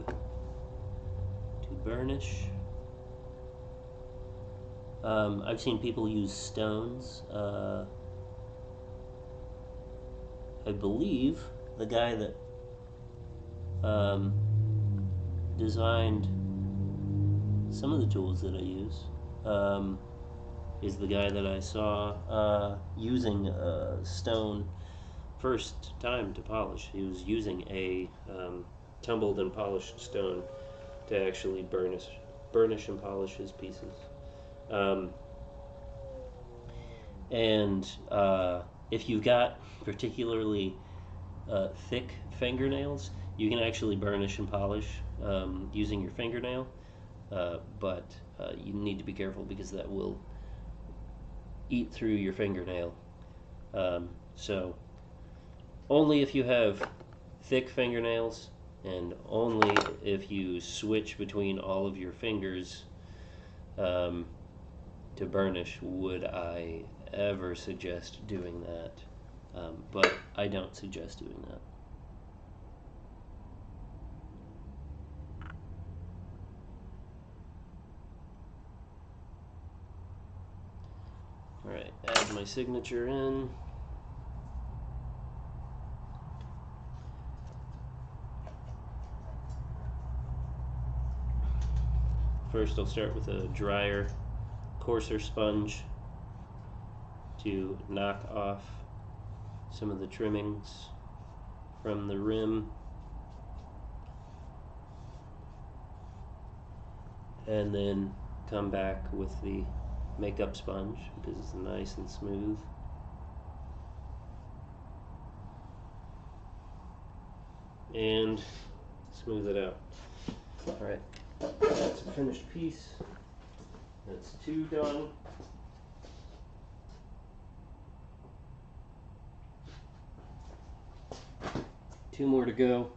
to burnish. I've seen people use stones. I believe the guy that designed some of the tools that I use is the guy that I saw using stone first time to polish. He was using a tumbled and polished stone to actually burnish and polish his pieces. And if you've got particularly thick fingernails, you can actually burnish and polish using your fingernail, but you need to be careful because that will eat through your fingernail. So only if you have thick fingernails, and only if you switch between all of your fingers to burnish would I ever suggest doing that. But I don't suggest doing that. Alright, add my signature in. First I'll start with a drier, coarser sponge to knock off some of the trimmings from the rim, and then come back with the makeup sponge because it's nice and smooth. And smooth it out. Alright, that's a finished piece. That's 2 done. Two more to go.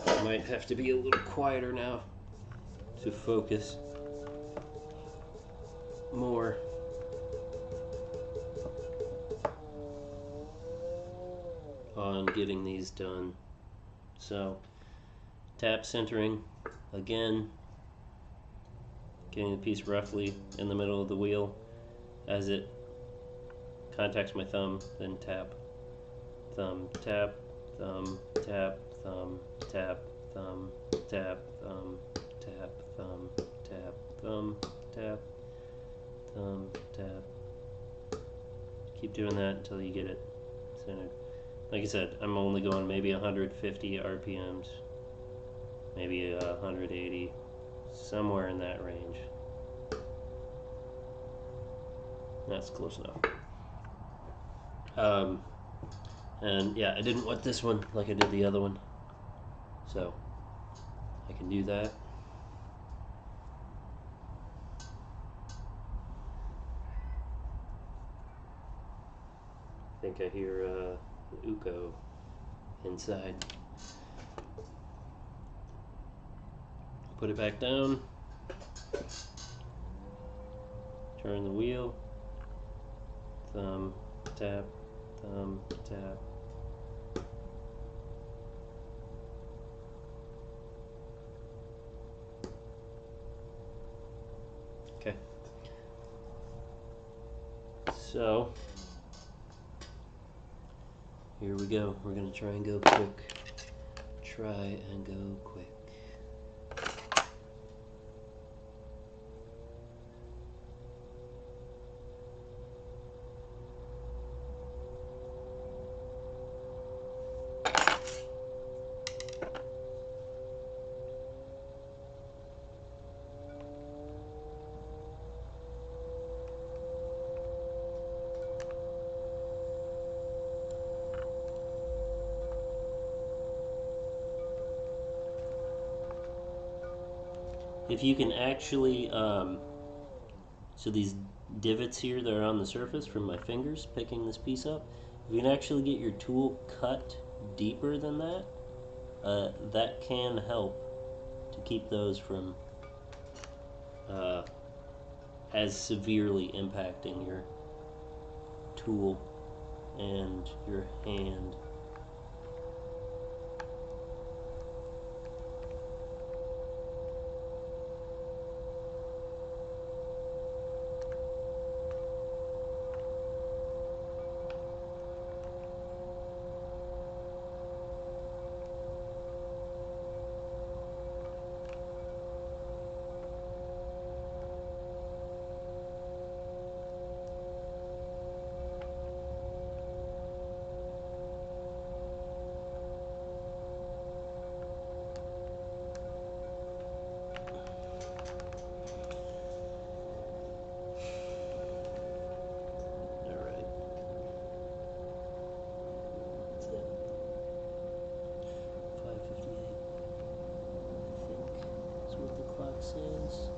I might have to be a little quieter now to focus more. On getting these done. So, tap centering again, getting the piece roughly in the middle of the wheel as it contacts my thumb, then tap, thumb, tap, thumb, tap, thumb, tap, thumb, tap, thumb, tap, thumb, tap, thumb, tap, thumb, tap. Keep doing that until you get it centered. Like I said, I'm only going maybe 150 RPMs, maybe 180, somewhere in that range. That's close enough. And yeah, I didn't wet this one like I did the other one, so I can do that. I think I hear Uko inside. Put it back down. Turn the wheel. Thumb, tap, thumb, tap. Okay. So, here we go. We're going to try and go quick. Try and go quick. If you can actually, so these divots here that are on the surface from my fingers picking this piece up, if you can actually get your tool cut deeper than that, that can help to keep those from as severely impacting your tool and your hand. Says.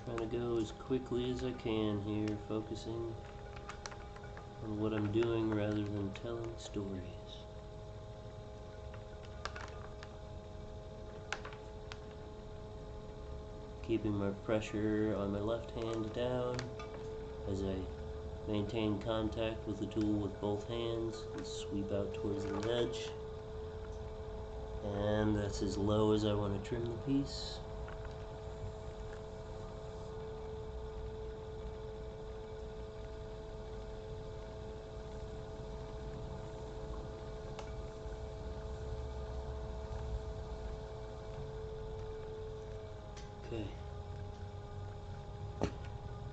Trying to go as quickly as I can here, focusing on what I'm doing rather than telling stories. Keeping my pressure on my left hand down as I maintain contact with the tool with both hands and sweep out towards the edge. And that's as low as I want to trim the piece. Okay.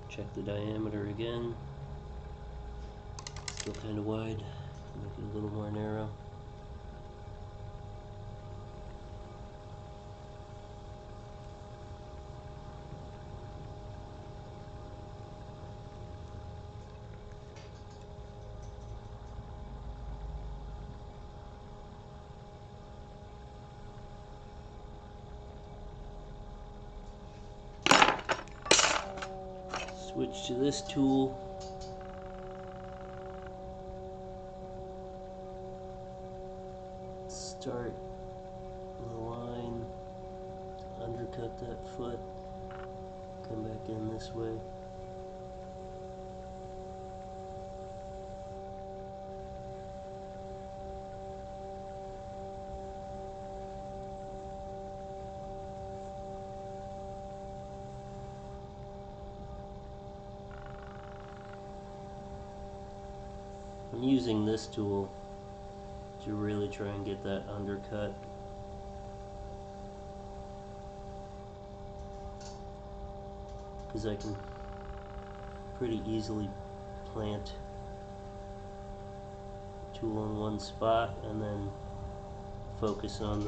Check the diameter again. Still kind of wide. Make it a little more narrow. Switch to this tool. Start the line, undercut that foot, come back in this way. I'm using this tool to really try and get that undercut. Because I can pretty easily plant the tool in one spot and then focus on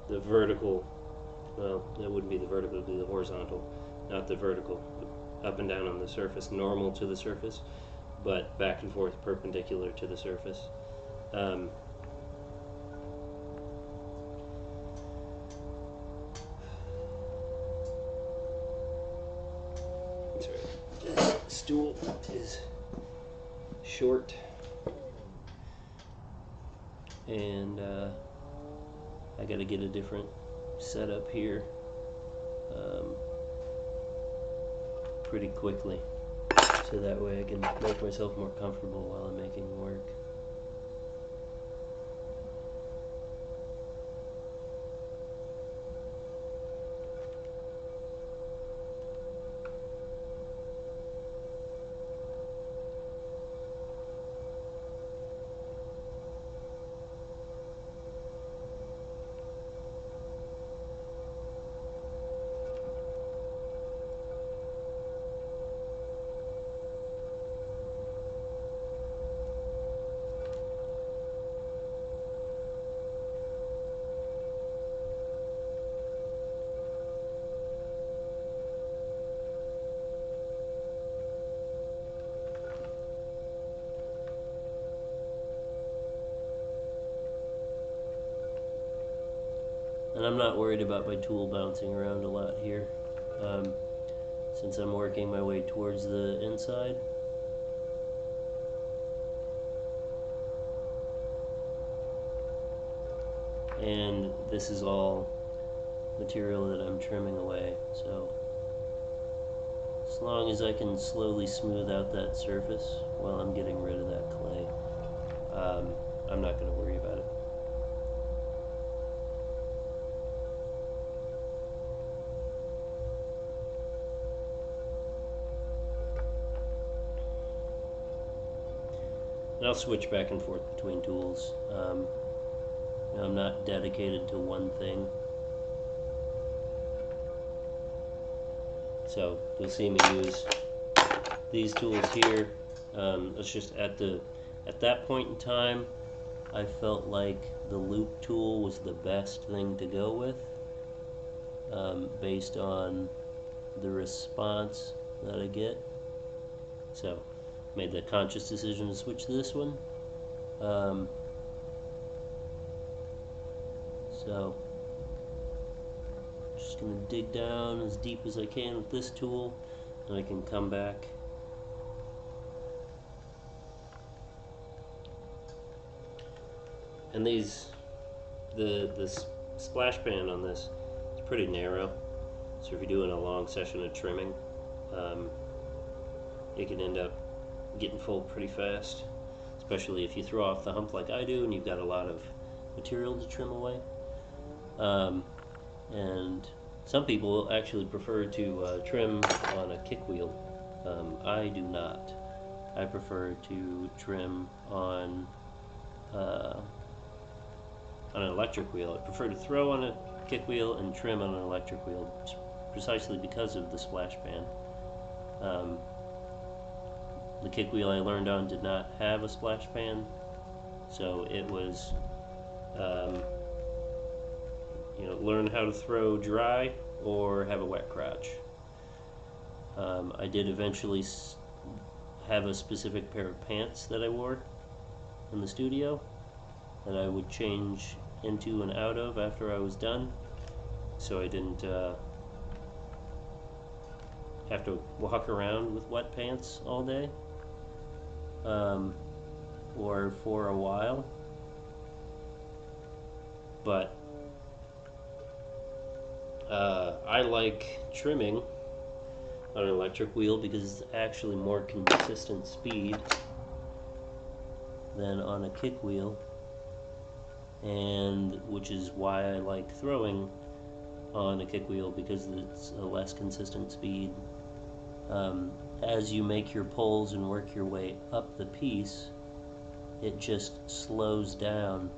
the vertical. Well, that wouldn't be the vertical, it would be the horizontal, not the vertical. Up and down on the surface, normal to the surface, but back and forth perpendicular to the surface. This stool is short, and I gotta get a different setup here pretty quickly, so that way I can make myself more comfortable while I'm making work. And I'm not worried about my tool bouncing around a lot here, since I'm working my way towards the inside. And this is all material that I'm trimming away, so as long as I can slowly smooth out that surface while I'm getting rid of that clay, I'm not going to worry about it. And I'll switch back and forth between tools. I'm not dedicated to one thing. So you'll see me use these tools here. It's just at that point in time, I felt like the loop tool was the best thing to go with, based on the response that I get. So made the conscious decision to switch to this one. So just gonna dig down as deep as I can with this tool, and I can come back And the splash pan on this is pretty narrow, so if you're doing a long session of trimming, it can end up getting full pretty fast, especially if you throw off the hump like I do and you've got a lot of material to trim away. And some people actually prefer to trim on a kick wheel. I do not. I prefer to trim on an electric wheel. I prefer to throw on a kick wheel and trim on an electric wheel, precisely because of the splash pan. The kick wheel I learned on did not have a splash pan, so it was learn how to throw dry or have a wet crotch. I did eventually have a specific pair of pants that I wore in the studio that I would change into and out of after I was done, so I didn't have to walk around with wet pants all day, or for a while. But I like trimming on an electric wheel because it's actually more consistent speed than on a kick wheel, and which is why I like throwing on a kick wheel, because it's a less consistent speed. As you make your pulls and work your way up the piece, it just slows down.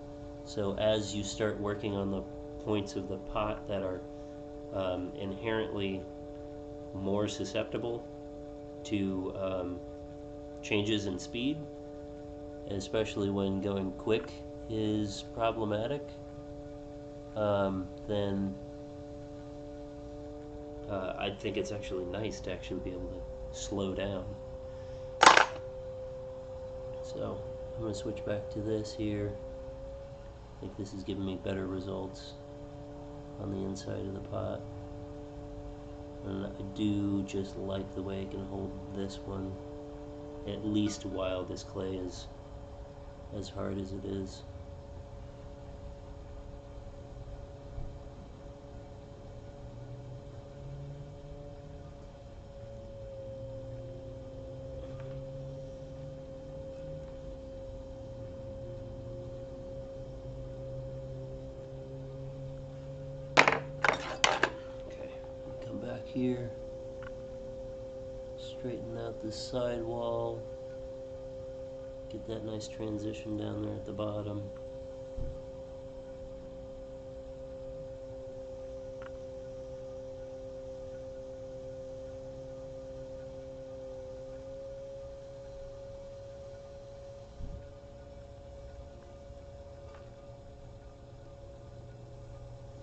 So as you start working on the points of the pot that are inherently more susceptible to changes in speed, especially when going quick is problematic, then I think it's actually nice to actually be able to slow down. So I'm going to switch back to this here. I think this is giving me better results on the inside of the pot. And I do just like the way I can hold this one, at least while this clay is as hard as it is. Here, straighten out this side wall, get that nice transition down there at the bottom.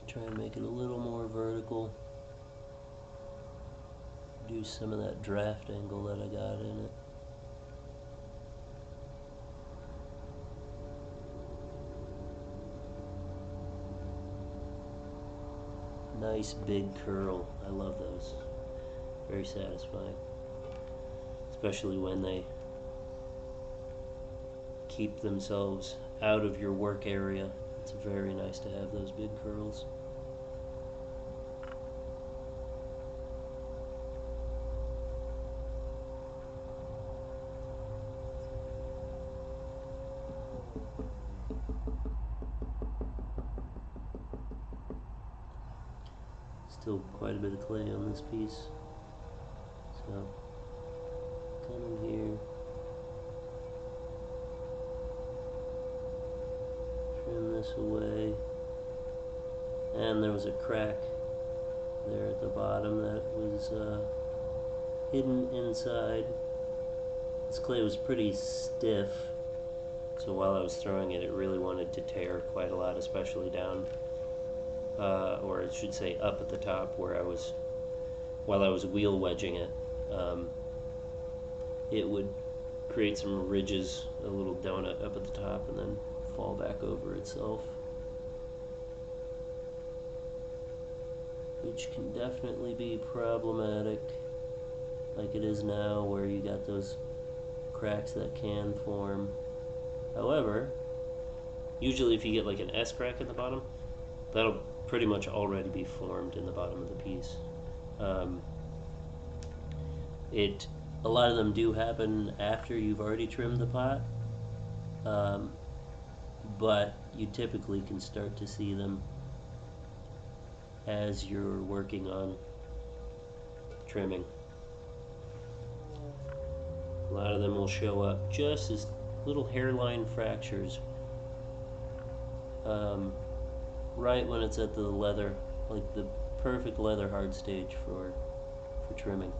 Try and make it a little more vertical. Do some of that draft angle that I got in it. Nice big curl. I love those. Very satisfying. Especially when they keep themselves out of your work area. It's very nice to have those big curls. Still quite a bit of clay on this piece, so come in here, trim this away, and there was a crack there at the bottom that was hidden inside. This clay was pretty stiff, so while I was throwing it, it really wanted to tear quite a lot, especially down, or I should say up at the top where while I was wheel wedging it, it would create some ridges, a little donut up at the top, and then fall back over itself, which can definitely be problematic, like it is now, where you got those cracks that can form. However, Usually if you get like an S crack in the bottom, that'll pretty much already be formed in the bottom of the piece. Um, a lot of them do happen after you've already trimmed the pot, but you typically can start to see them as you're working on trimming. A lot of them will show up just as little hairline fractures right when it's at the leather, like the perfect leather hard stage for trimming.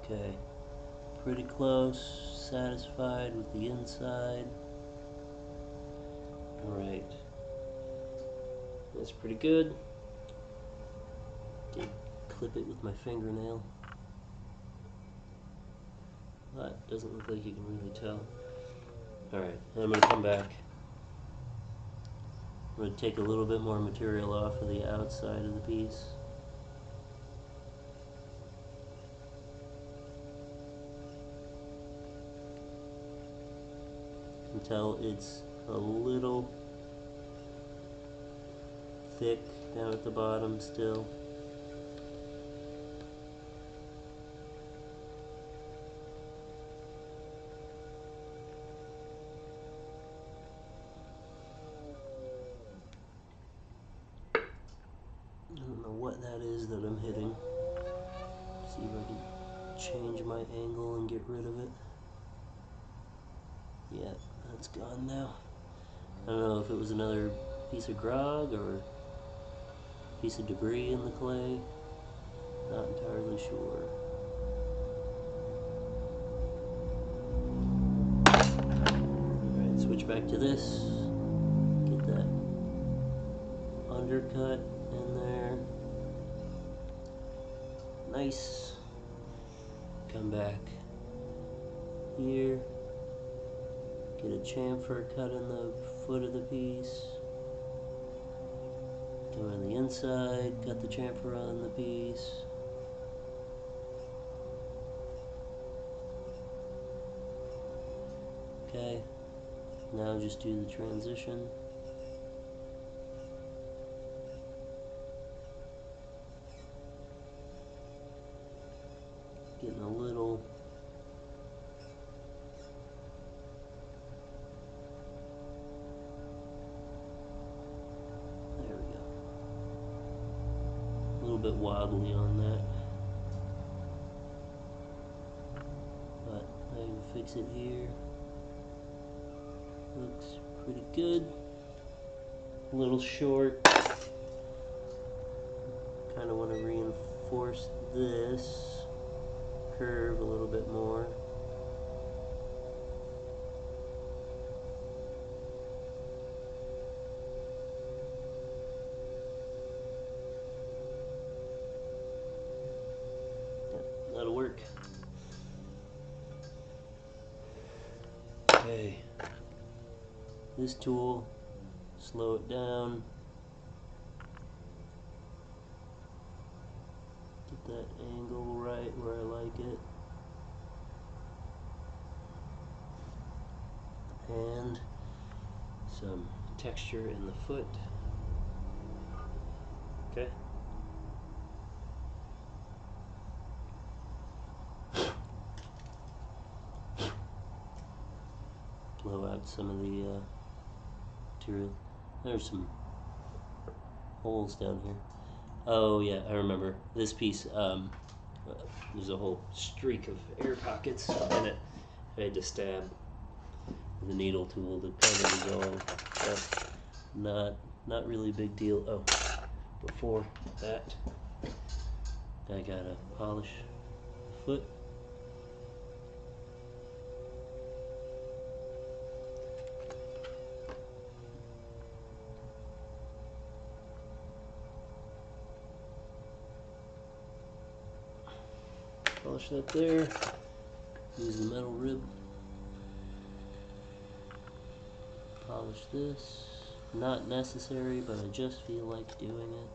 Okay, pretty close, satisfied with the inside. Alright, that's pretty good. Did clip it with my fingernail. That doesn't look like you can really tell. Alright, I'm going to come back. I'm going to take a little bit more material off of the outside of the piece. You can tell it's a little thick down at the bottom still. I don't know what that is that I'm hitting. See if I can change my angle and get rid of it. Yeah, that's gone now. I don't know if it was another piece of grog or a piece of debris in the clay. Not entirely sure. Alright, switch back to this. Get that undercut in there. Nice. Come back here. Get a chamfer cut in the foot of the piece. Go on the inside, cut the chamfer on the piece. Okay, now just do the transition. Getting a little there we go. A little bit wobbly on that. But I can fix it here. Looks pretty good. A little short. Kind of want to reinforce this curve a little bit more. Yeah, that'll work. Okay. This tool, slow it down. Get that angle right where I like it. And some texture in the foot. Okay. Blow out some of the material. There's some holes down here. Oh yeah, I remember. This piece, there's a whole streak of air pockets in it. I had to stab with a needle tool to kind of resolve. Not really a big deal. Oh, before that, I gotta polish the foot. polish that there. Use the metal rib. Polish this. Not necessary, but I just feel like doing it.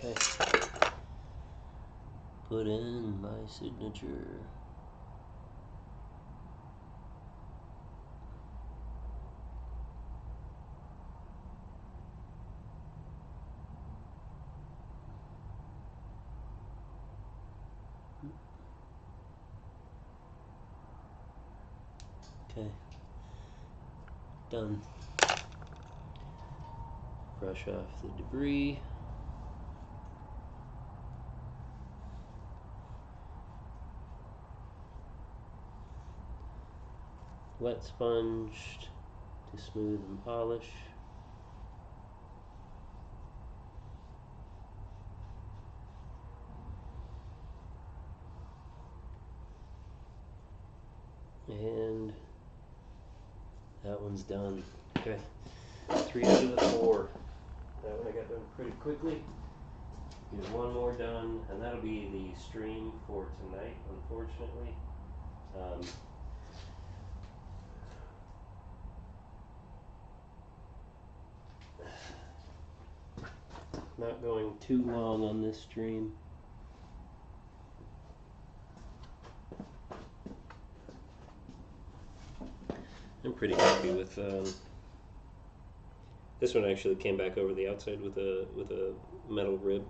Okay. Put in my signature. Okay. Done. Brush off the debris. Wet sponge to smooth and polish. And that one's done. Okay, 3 out of the 4. That one I got done pretty quickly. Get one more done, and that'll be the stream for tonight, unfortunately. Not going too long on this stream. I'm pretty happy with this one. Actually came back over the outside with a metal rib,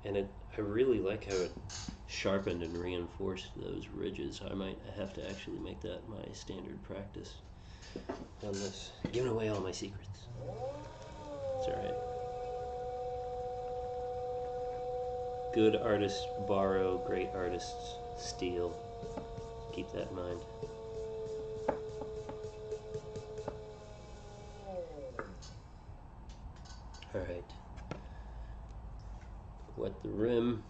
and I really like how it sharpened and reinforced those ridges. I might have to actually make that my standard practice on this. Giving away all my secrets. It's alright. Good artists borrow, great artists steal. Keep that in mind. Alright. Wet the rim.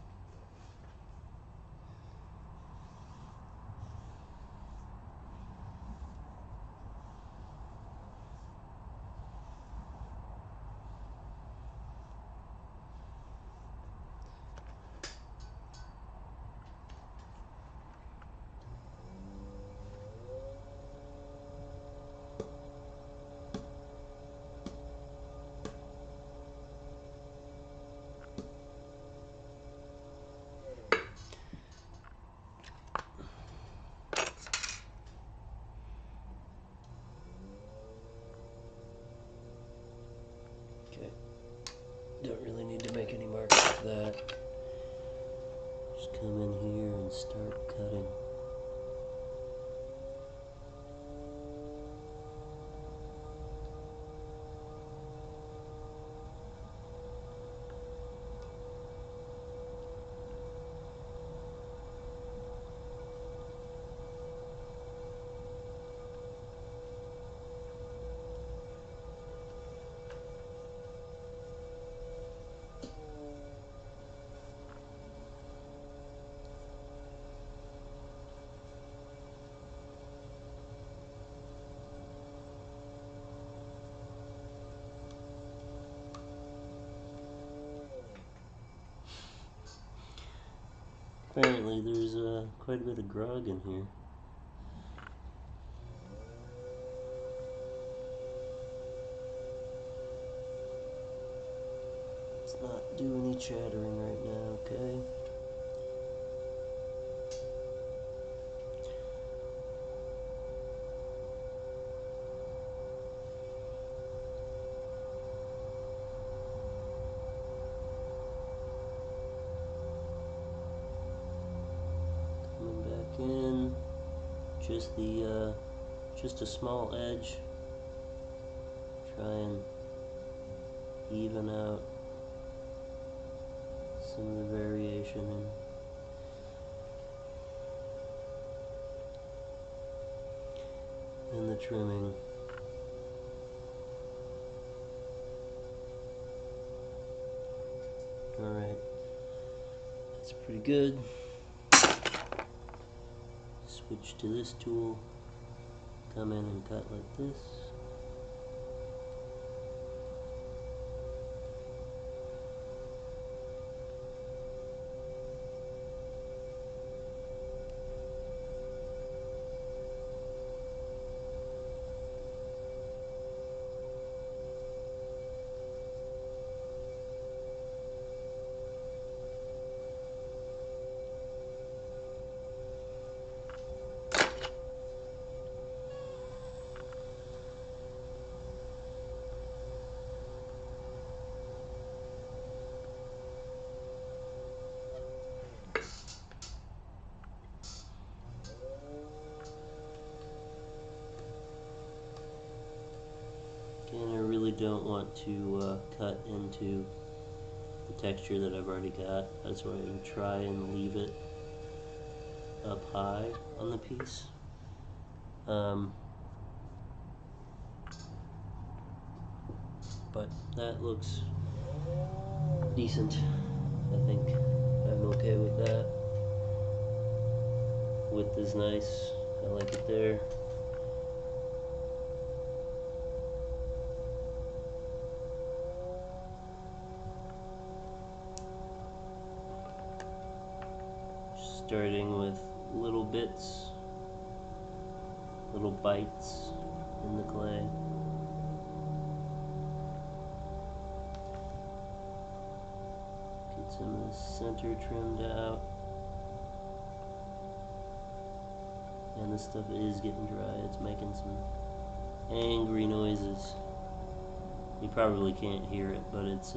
Don't really need to make any marks with that. Just come in here and start cutting. Apparently there's quite a bit of grog in here. Let's not do any chattering right now, okay? Coming back in, just a small edge. Try and even out some of the variation in the trimming. Alright, that's pretty good. Switch to this tool, come in and cut like this. don't want to cut into the texture that I've already got. That's why I would try and leave it up high on the piece. But that looks decent. I think I'm okay with that. Width is nice. I like it there. Starting with little bits, little bites in the clay. Get some of the center trimmed out. And this stuff is getting dry. It's making some angry noises. You probably can't hear it, but it's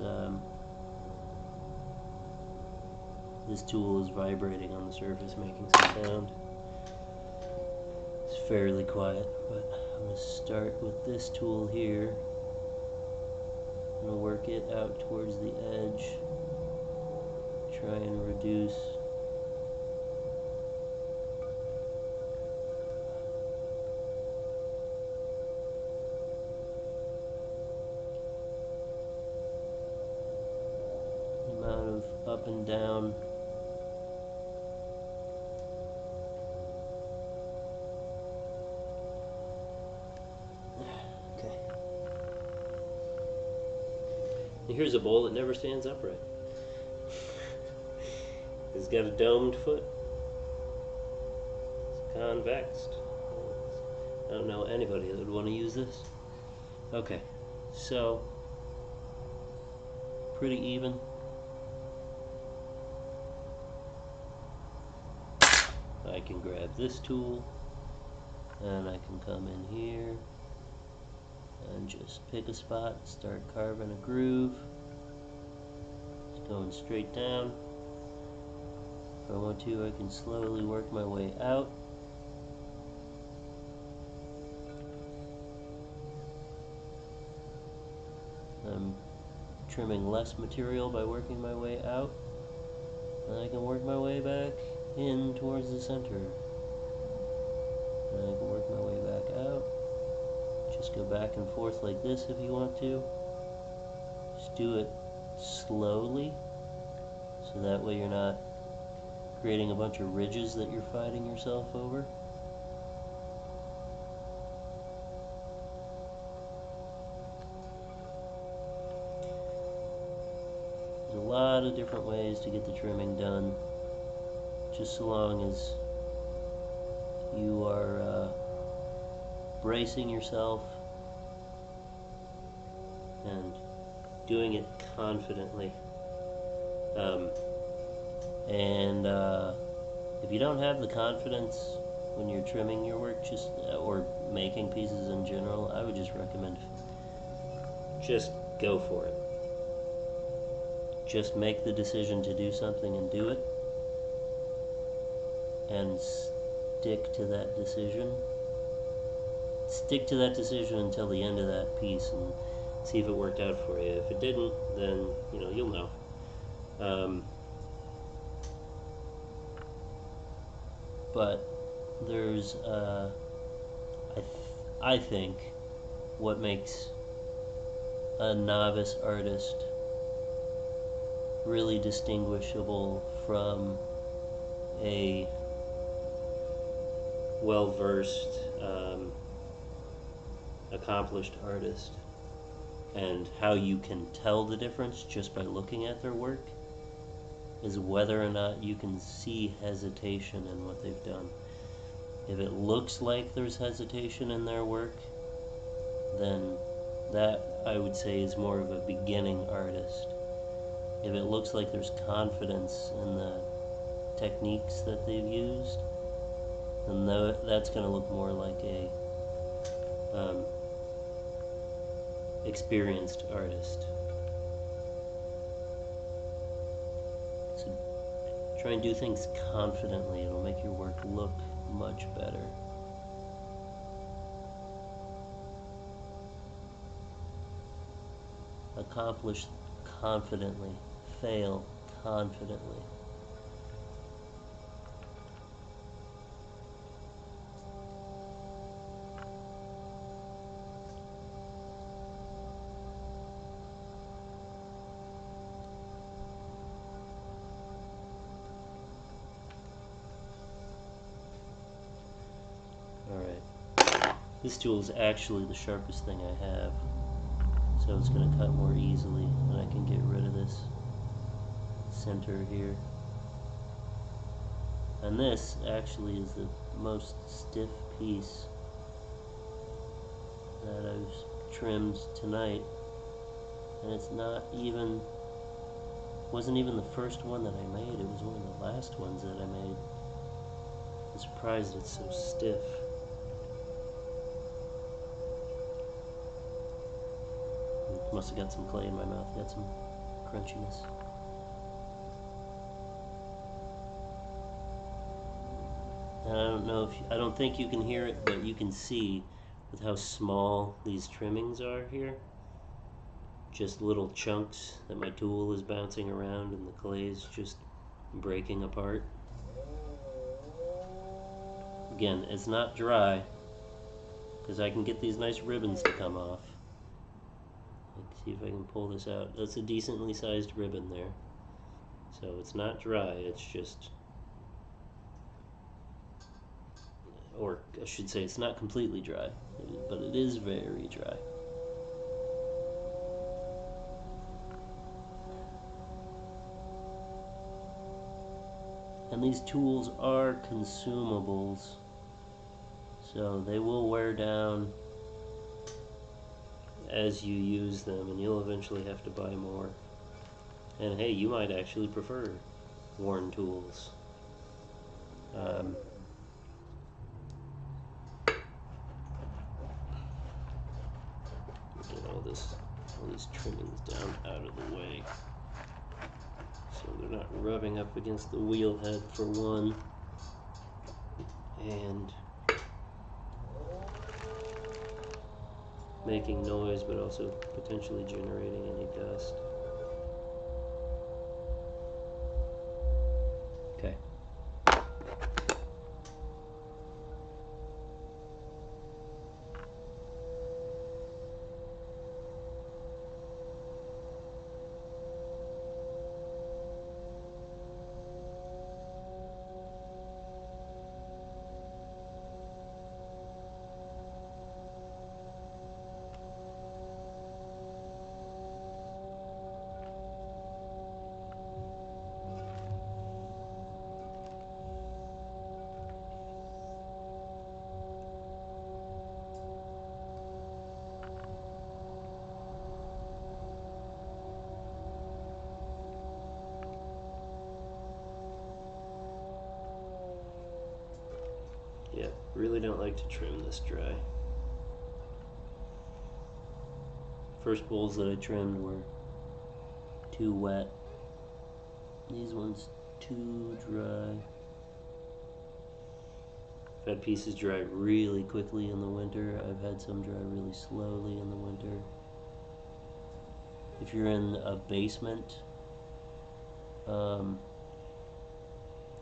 this tool is vibrating on the surface, making some sound. It's fairly quiet, but I'm going to start with this tool here. I'm going to work it out towards the edge. Try and reduce the amount of up and down. Okay. And here's a bowl that never stands upright. It's got a domed foot. It's convexed. I don't know anybody that would want to use this. Okay, so pretty even. I can grab this tool and I can come in here and just pick a spot, start carving a groove. It's going straight down. If I want to, I can slowly work my way out. I'm trimming less material by working my way out. And I can work my way back in towards the center. And I can work my way back out. Just go back and forth like this if you want to. Just do it slowly, so that way you're not creating a bunch of ridges that you're fighting yourself over. There's a lot of different ways to get the trimming done, just so long as you are bracing yourself and doing it confidently. If you don't have the confidence when you're trimming your work, or making pieces in general, I would just recommend just go for it. Just make the decision to do something and do it, and stick to that decision. Stick to that decision until the end of that piece and see if it worked out for you. If it didn't, then you'll know. But there's I think what makes a novice artist really distinguishable from a well-versed, accomplished artist, and how you can tell the difference just by looking at their work, is whether or not you can see hesitation in what they've done. If it looks like there's hesitation in their work, then that, I would say, is more of a beginning artist. If it looks like there's confidence in the techniques that they've used, then that's going to look more like a experienced artist. So try and do things confidently. It'll make your work look much better. accomplish confidently, fail confidently. Alright. This tool is actually the sharpest thing I have, so it's going to cut more easily, and I can get rid of this center here. And this actually is the most stiff piece that I've trimmed tonight, and it's not even, wasn't even the first one that I made, it was one of the last ones that I made. I'm surprised it's so stiff. Must have got some clay in my mouth, got some crunchiness. And I don't know if I don't think you can hear it, but you can see with how small these trimmings are here. Just little chunks that my tool is bouncing around and the clay is just breaking apart. Again, it's not dry because I can get these nice ribbons to come off. Let's see if I can pull this out. That's a decently sized ribbon there. So it's not dry, it's just, or I should say it's not completely dry, but it is very dry. And these tools are consumables, so they will wear down as you use them, and you'll eventually have to buy more. And hey, you might actually prefer worn tools. Get all these trimmings down out of the way, so they're not rubbing up against the wheel head for one, and making noise, but also potentially generating any dust. Okay. Yeah, really don't like to trim this dry. First bowls that I trimmed were too wet. These ones too dry. I've had pieces dry really quickly in the winter. I've had some dry really slowly in the winter. If you're in a basement,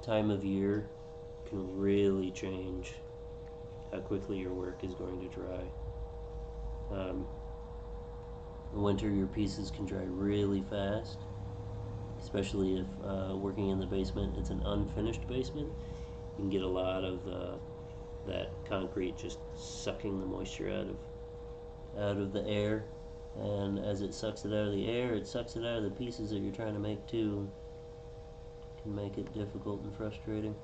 time of year can really change how quickly your work is going to dry. In winter, your pieces can dry really fast, especially if working in the basement, it's an unfinished basement. You can get a lot of that concrete just sucking the moisture out of the air, and as it sucks it out of the air, it sucks it out of the pieces that you're trying to make too. It can make it difficult and frustrating.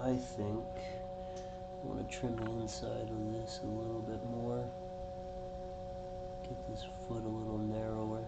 I think I want to trim the inside of this a little bit more. Get this foot a little narrower.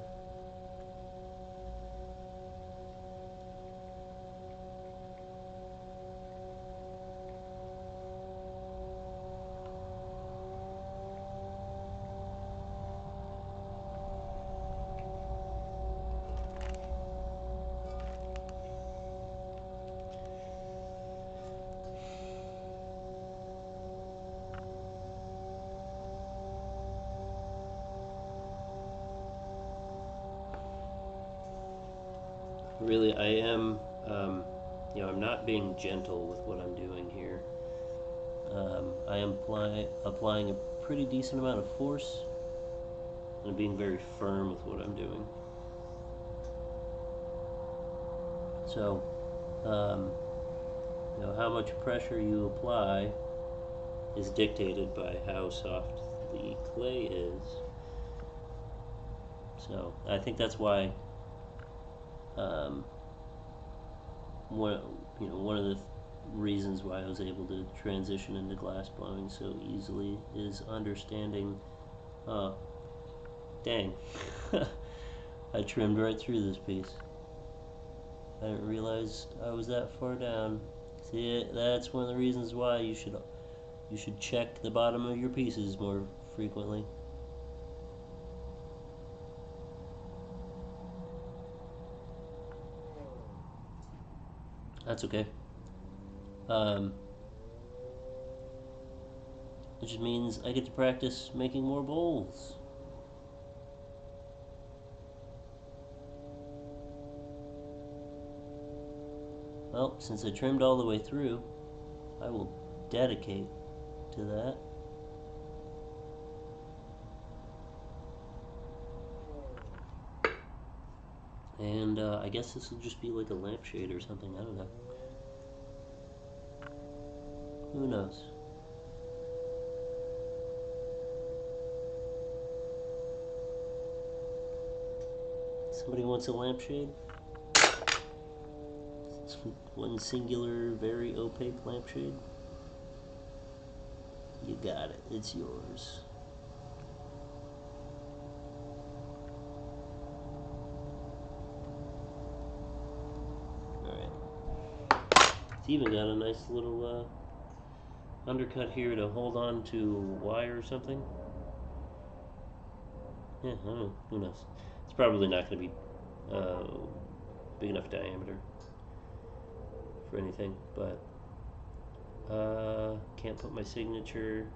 Really, I am, I'm not being gentle with what I'm doing here. I am applying a pretty decent amount of force, and I'm being very firm with what I'm doing. So, how much pressure you apply is dictated by how soft the clay is. So, I think that's why one of the reasons why I was able to transition into glass blowing so easily is understanding. Dang, I trimmed right through this piece. I didn't realize I was that far down. See, that's one of the reasons why you should check the bottom of your pieces more frequently. That's okay. It just means I get to practice making more bowls. Well, since I trimmed all the way through, I will dedicate to that. And I guess this will just be like a lampshade or something. I don't know. Who knows? Somebody wants a lampshade? One singular, very opaque lampshade? You got it. It's yours. It's even got a nice little undercut here to hold on to wire or something. Yeah, I don't know. Who knows? It's probably not going to be big enough diameter for anything, but can't put my signature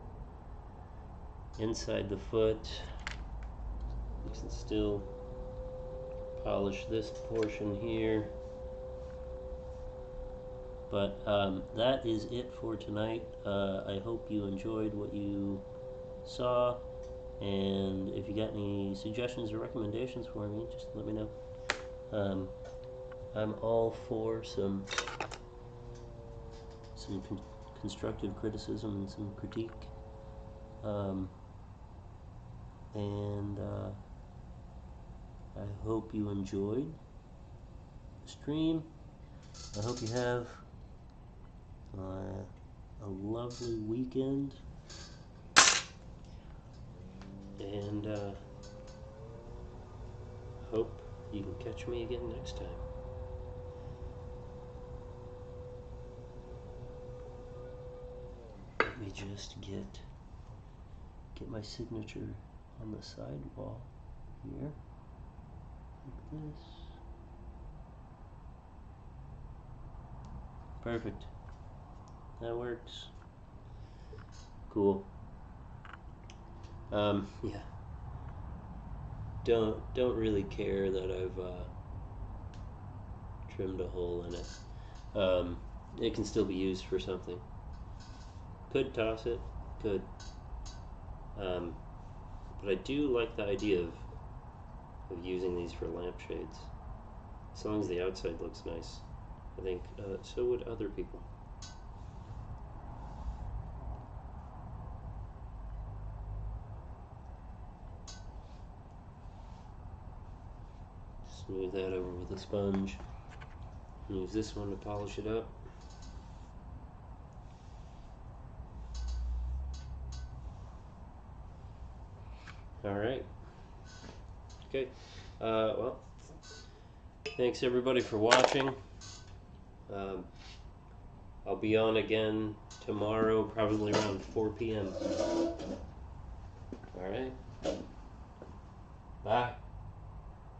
inside the foot. You can still polish this portion here. But that is it for tonight. I hope you enjoyed what you saw, and if you got any suggestions or recommendations for me, just let me know. I'm all for some constructive criticism and some critique, and I hope you enjoyed the stream. I hope you have a lovely weekend, and hope you can catch me again next time. Let me just get my signature on the side wall here, like this. Perfect. That works. Cool. Yeah. Don't really care that I've trimmed a hole in it. It can still be used for something. Could toss it. Could. But I do like the idea of using these for lampshades. As long as the outside looks nice. I think so would other people. Smooth that over with a sponge. Use this one to polish it up. Alright. Okay. Well, thanks everybody for watching. Um, I'll be on again tomorrow, probably around 4 p.m. All right. Bye.